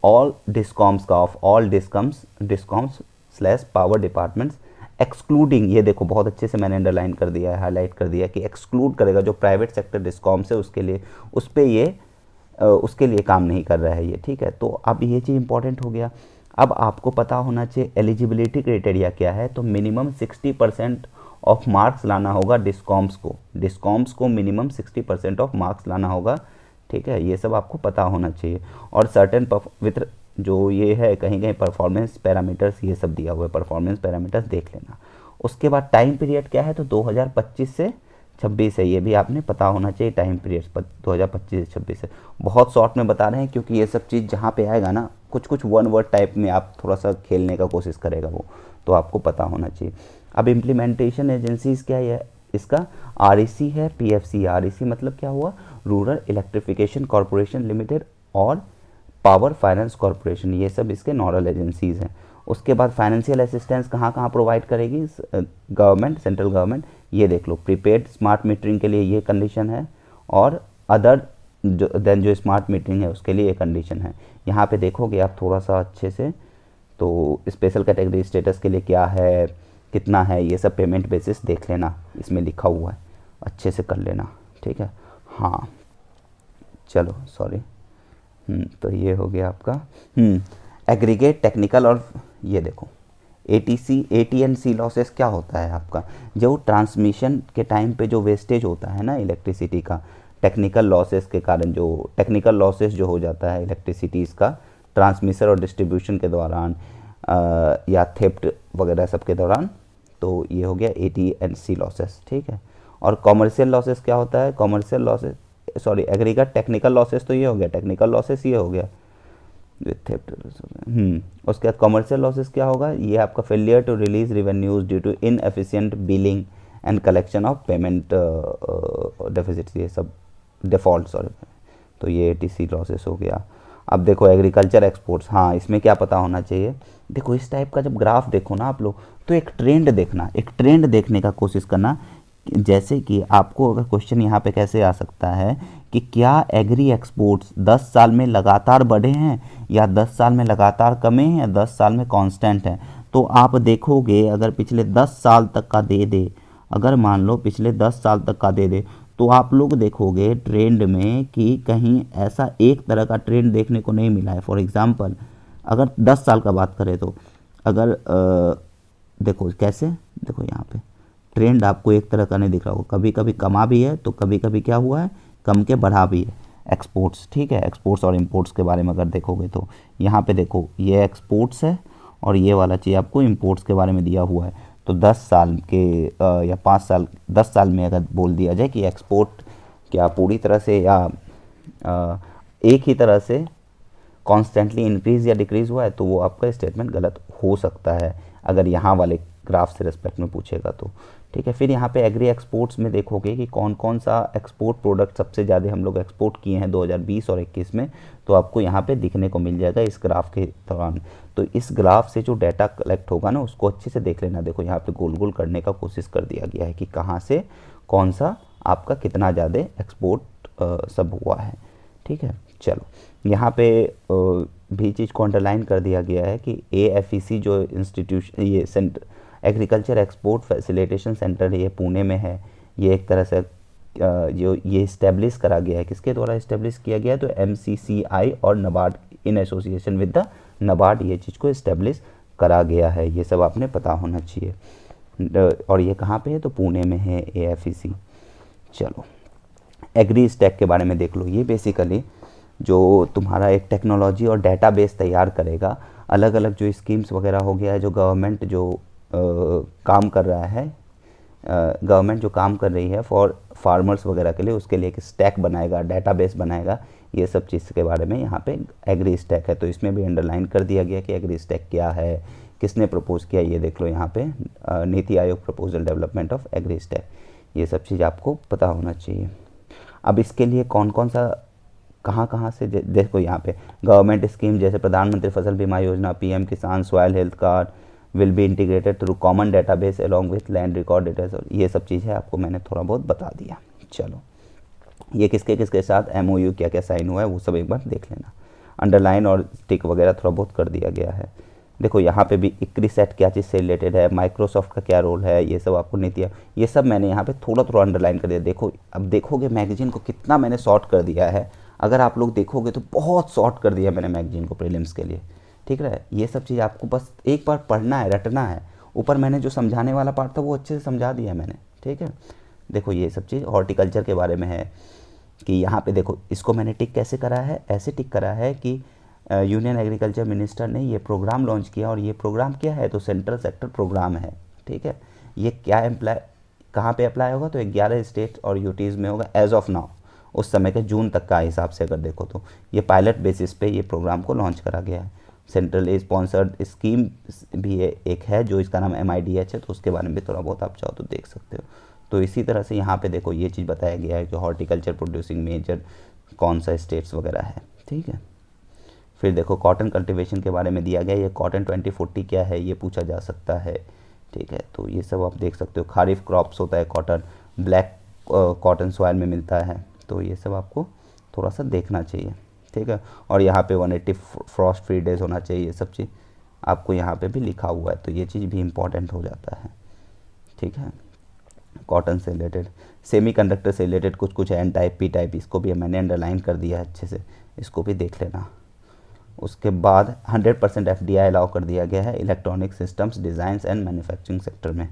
Speaker 1: ऑल डिस्कॉम्स का of all discoms / power departments excluding, ये देखो बहुत अच्छे से मैंने अंडरलाइन कर दिया है, हाईलाइट कर दिया है कि एक्सक्लूड करेगा जो प्राइवेट सेक्टर डिस्कॉम्स है उसके लिए, उस पर ये उसके लिए काम नहीं कर रहा है ये, ठीक है। तो अब ये चीज़ इंपॉर्टेंट हो गया। अब आपको पता होना चाहिए एलिजिबिलिटी क्राइटेरिया क्या है, तो मिनिमम 60% ऑफ मार्क्स लाना होगा डिस्कॉम्स को मिनिमम 60% ऑफ मार्क्स लाना होगा, ठीक है। ये सब आपको पता होना चाहिए। और सर्टेन विथ जो ये है कहीं कहीं परफॉर्मेंस पैरामीटर्स ये सब दिया हुआ है, परफॉर्मेंस पैरामीटर्स देख लेना। उसके बाद टाइम पीरियड क्या है, तो 2025 से 26 है, ये भी आपने पता होना चाहिए टाइम पीरियड 2025 से 26 है। बहुत शॉर्ट में बता रहे हैं क्योंकि ये सब चीज़ जहाँ पे आएगा ना, कुछ कुछ वन वर्ड टाइप में आप थोड़ा सा खेलने का कोशिश करेगा वो, तो आपको पता होना चाहिए। अब इम्प्लीमेंटेशन एजेंसीज क्या है इसका, आरईसी है, पीएफसी। आरईसी मतलब क्या हुआ, रूरल इलेक्ट्रिफिकेशन कॉरपोरेशन लिमिटेड और पावर फाइनेंस कॉरपोरेशन, ये सब इसके नोडल एजेंसीज हैं। उसके बाद फाइनेंशियल असिस्टेंस कहाँ कहाँ प्रोवाइड करेगी गवर्नमेंट, सेंट्रल गवर्नमेंट, ये देख लो। प्रीपेड स्मार्ट मीटरिंग के लिए ये कंडीशन है, और अदर जो स्मार्ट मीटरिंग है उसके लिए ये कंडीशन है। यहाँ पे देखोगे आप थोड़ा सा अच्छे से, तो स्पेशल कैटेगरी स्टेटस के लिए क्या है, कितना है, ये सब पेमेंट बेसिस देख लेना, इसमें लिखा हुआ है, अच्छे से कर लेना, ठीक है। हाँ चलो सॉरी, तो ये हो गया आपका एग्रीगेट टेक्निकल। और ये देखो AT&C लॉसेस क्या होता है आपका, जो ट्रांसमिशन के टाइम पे जो वेस्टेज होता है ना इलेक्ट्रिसिटी का, टेक्निकल लॉसेस के कारण जो टेक्निकल लॉसेस जो हो जाता है इलेक्ट्रिसिटीज़ का ट्रांसमिशन और डिस्ट्रीब्यूशन के दौरान या थेफ्ट वगैरह सब के दौरान, तो ये हो गया AT&C लॉसेस, ठीक है। और कॉमर्शियल लॉसेस क्या होता है, commercial losses sorry aggregate technical losses, तो ये हो गया टेक्निकल लॉसेस, ये हो गया उसके बाद कॉमर्शियल लॉसेस क्या होगा, ये आपका failure to release revenues due to inefficient billing and collection of payment deficit, ये सब डिफ़ॉल्ट सॉरी, तो ये AT&C लॉसेस हो गया। अब देखो एग्रीकल्चर एक्सपोर्ट्स, हाँ इसमें क्या पता होना चाहिए, देखो इस टाइप का जब ग्राफ देखो ना आप लोग, तो एक ट्रेंड देखना, एक ट्रेंड देखने का कोशिश करना। जैसे कि आपको अगर क्वेश्चन यहाँ पे कैसे आ सकता है कि क्या एग्री एक्सपोर्ट्स 10 साल में लगातार बढ़े हैं, या 10 साल में लगातार कमे हैं, या 10 साल में कांस्टेंट हैं। तो आप देखोगे अगर पिछले 10 साल तक का दे दे, अगर मान लो पिछले 10 साल तक का दे दे, तो आप लोग देखोगे ट्रेंड में कि कहीं ऐसा एक तरह का ट्रेंड देखने को नहीं मिला है। फॉर एग्जांपल अगर 10 साल का बात करें तो अगर देखो कैसे, देखो यहाँ पे ट्रेंड आपको एक तरह का नहीं दिख रहा होगा, कभी कभी कमा भी है तो कभी कभी क्या हुआ है, कम के बढ़ा भी है एक्सपोर्ट्स, ठीक है। एक्सपोर्ट्स और इंपोर्ट्स के बारे में अगर देखोगे तो यहाँ पे देखो ये एक्सपोर्ट्स है और ये वाला चीज़ आपको इंपोर्ट्स के बारे में दिया हुआ है। तो 10 साल के या 5 साल 10 साल में अगर बोल दिया जाए कि एक्सपोर्ट क्या पूरी तरह से या एक ही तरह से कॉन्स्टेंटली इंक्रीज़ या डिक्रीज़ हुआ है, तो वो आपका स्टेटमेंट गलत हो सकता है अगर यहाँ वाले ग्राफ से रिस्पेक्ट में पूछेगा तो, ठीक है। फिर यहाँ पे एग्री एक्सपोर्ट्स में देखोगे कि कौन कौन सा एक्सपोर्ट प्रोडक्ट सबसे ज़्यादा हम लोग एक्सपोर्ट किए हैं 2020 और 21 में, तो आपको यहाँ पे दिखने को मिल जाएगा इस ग्राफ के दौरान। तो इस ग्राफ से जो डाटा कलेक्ट होगा ना उसको अच्छे से देख लेना। देखो यहाँ पे गोल गोल करने का कोशिश कर दिया गया है कि कहाँ से कौन सा आपका कितना ज़्यादा एक्सपोर्ट सब हुआ है, ठीक है। चलो यहाँ पे भी चीज़ को अंडरलाइन कर दिया गया है कि AFEC जो इंस्टीट्यूशन, ये एग्रीकल्चर एक्सपोर्ट फैसिलिटेशन सेंटर ये पुणे में है, ये एक तरह से जो ये इस्टेब्लिश करा गया है, किसके द्वारा इस्टेब्लिश किया गया है, तो MCCI और NABARD in association with the NABARD ये चीज़ को इस्टेब्लिश करा गया है। ये सब आपने पता होना चाहिए। और ये कहाँ पे है, तो पुणे में है AFEC। चलो एग्री स्टैक के बारे में देख लो। ये बेसिकली जो तुम्हारा एक टेक्नोलॉजी और डेटाबेस तैयार करेगा, अलग अलग जो स्कीम्स वगैरह हो गया है, जो गवर्नमेंट जो काम कर रहा है, गवर्नमेंट जो काम कर रही है फॉर फार्मर्स वगैरह के लिए, उसके लिए एक स्टैक बनाएगा, डेटाबेस बनाएगा, ये सब चीज़ के बारे में यहाँ पे एग्री स्टैक है। तो इसमें भी अंडरलाइन कर दिया गया कि एग्री स्टैक क्या है, किसने प्रपोज किया, ये देख लो यहाँ पे NITI Aayog proposal development of agri stack, ये सब चीज़ आपको पता होना चाहिए। अब इसके लिए कौन कौन सा कहाँ से देखो यहाँ पे गवर्नमेंट स्कीम जैसे प्रधानमंत्री फसल बीमा योजना, PM किसान, soil health card will be integrated through common database along with land record details, और ये सब चीज़ें आपको मैंने थोड़ा बहुत बता दिया। चलो ये किसके किसके साथ MOU क्या क्या साइन हुआ है वो सब एक बार देख लेना। अंडरलाइन और टिक वगैरह थोड़ा बहुत कर दिया गया है। देखो यहाँ पे भी इक्री सेट क्या चीज़ से रिलेटेड है, माइक्रोसॉफ्ट का क्या रोल है, ये सब आपको नीति, ये सब मैंने यहाँ पे थोड़ा थोड़ा अंडरलाइन कर दिया। देखो अब देखोगे मैगजीन को कितना मैंने शॉर्ट कर दिया है, अगर आप लोग देखोगे तो बहुत शॉर्ट कर दिया मैंने मैगजीन को प्रीलिम्स के लिए, ठीक है। ये सब चीज़ आपको बस एक बार पढ़ना है, रटना है। ऊपर मैंने जो समझाने वाला पार्ट था वो अच्छे से समझा दिया मैंने, ठीक है। देखो ये सब चीज़ हॉर्टिकल्चर के बारे में है कि यहाँ पे देखो इसको मैंने टिक कैसे करा है, ऐसे टिक करा है कि यूनियन एग्रीकल्चर मिनिस्टर ने ये प्रोग्राम लॉन्च किया, और ये प्रोग्राम क्या है, तो सेंट्रल सेक्टर प्रोग्राम है, ठीक है। ये क्या एम्प्लाई कहाँ पे अप्लाई होगा, तो 11 स्टेट और यूटीज़ में होगा एज ऑफ नाउ, उस समय के जून तक का हिसाब से अगर देखो तो। ये पायलट बेसिस पे ये प्रोग्राम को लॉन्च करा गया है। सेंट्रली स्पॉन्सर्ड स्कीम भी एक है जो इसका नाम MIDH है, तो उसके बारे में भी थोड़ा बहुत आप चाहो तो देख सकते हो। तो इसी तरह से यहाँ पे देखो ये चीज़ बताया गया है कि हॉर्टिकल्चर प्रोड्यूसिंग मेजर कौन सा स्टेट्स वगैरह है, ठीक है। फिर देखो कॉटन कल्टीवेशन के बारे में दिया गया है, ये कॉटन 2040 क्या है ये पूछा जा सकता है, ठीक है। तो ये सब आप देख सकते हो। खारिफ क्रॉप्स होता है कॉटन, ब्लैक कॉटन सॉइल में मिलता है, तो ये सब आपको थोड़ा सा देखना चाहिए, ठीक है। और यहाँ पे 180 फ्रॉस्ट फ्री डेज होना चाहिए, ये सब चीज़ आपको यहाँ पे भी लिखा हुआ है, तो ये चीज़ भी इम्पॉर्टेंट हो जाता है, ठीक है। कॉटन से रिलेटेड, सेमीकंडक्टर से रिलेटेड कुछ कुछ एन टाइप, पी टाइप, इसको भी मैंने अंडरलाइन कर दिया है अच्छे से, इसको भी देख लेना। उसके बाद 100% FDI अलाउ कर दिया गया है electronic systems designs and manufacturing sector में।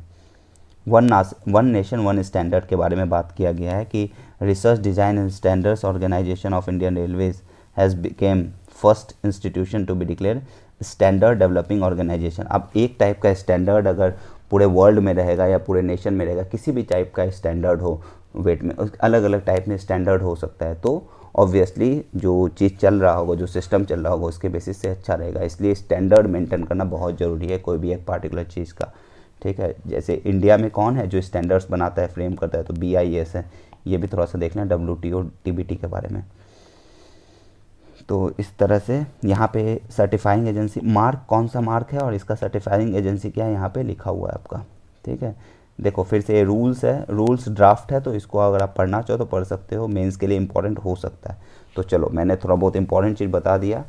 Speaker 1: वन नेशन वन स्टैंडर्ड के बारे में बात किया गया है कि research design and standards organisation of Indian railways has became first institution to be declare standard developing organisation. अब एक टाइप का स्टैंडर्ड अगर पूरे वर्ल्ड में रहेगा या पूरे नेशन में रहेगा, किसी भी टाइप का स्टैंडर्ड हो वेट में, अलग अलग टाइप में स्टैंडर्ड हो सकता है, तो ऑब्वियसली जो चीज़ चल रहा होगा, जो सिस्टम चल रहा होगा उसके बेसिस से अच्छा रहेगा। इसलिए स्टैंडर्ड मेंटेन करना बहुत ज़रूरी है कोई भी एक पार्टिकुलर चीज़ का, ठीक है। जैसे इंडिया में कौन है जो स्टैंडर्ड्स बनाता है, फ्रेम करता है, तो BIS है। ये भी थोड़ा सा देख लें WTO TBT के बारे में। तो इस तरह से यहाँ पे सर्टिफाइंग एजेंसी मार्क कौन सा मार्क है और इसका सर्टिफाइंग एजेंसी क्या है यहाँ पे लिखा हुआ है आपका, ठीक है। देखो फिर से रूल्स है, रूल्स ड्राफ्ट है, तो इसको अगर आप पढ़ना चाहो तो पढ़ सकते हो, मेंस के लिए इंपॉर्टेंट हो सकता है। तो चलो मैंने थोड़ा बहुत इंपॉर्टेंट चीज़ बता दिया,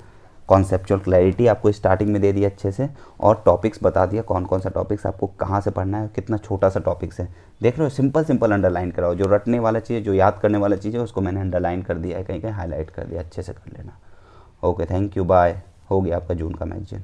Speaker 1: कॉन्सेप्चुअल क्लैरिटी आपको स्टार्टिंग में दे दी अच्छे से, और टॉपिक्स बता दिया कौन कौन सा टॉपिक्स आपको कहाँ से पढ़ना है, कितना छोटा सा टॉपिक्स है। देख रहे हो, सिंपल सिंपल अंडरलाइन कराओ, जो रटने वाला चीज़ जो याद करने वाला चीज़ है उसको मैंने अंडरलाइन कर दिया है, कहीं कहीं हाईलाइट कर दिया, अच्छे से कर लेना। Okay, thank you, bye. हो गया आपका जून का मैगजीन।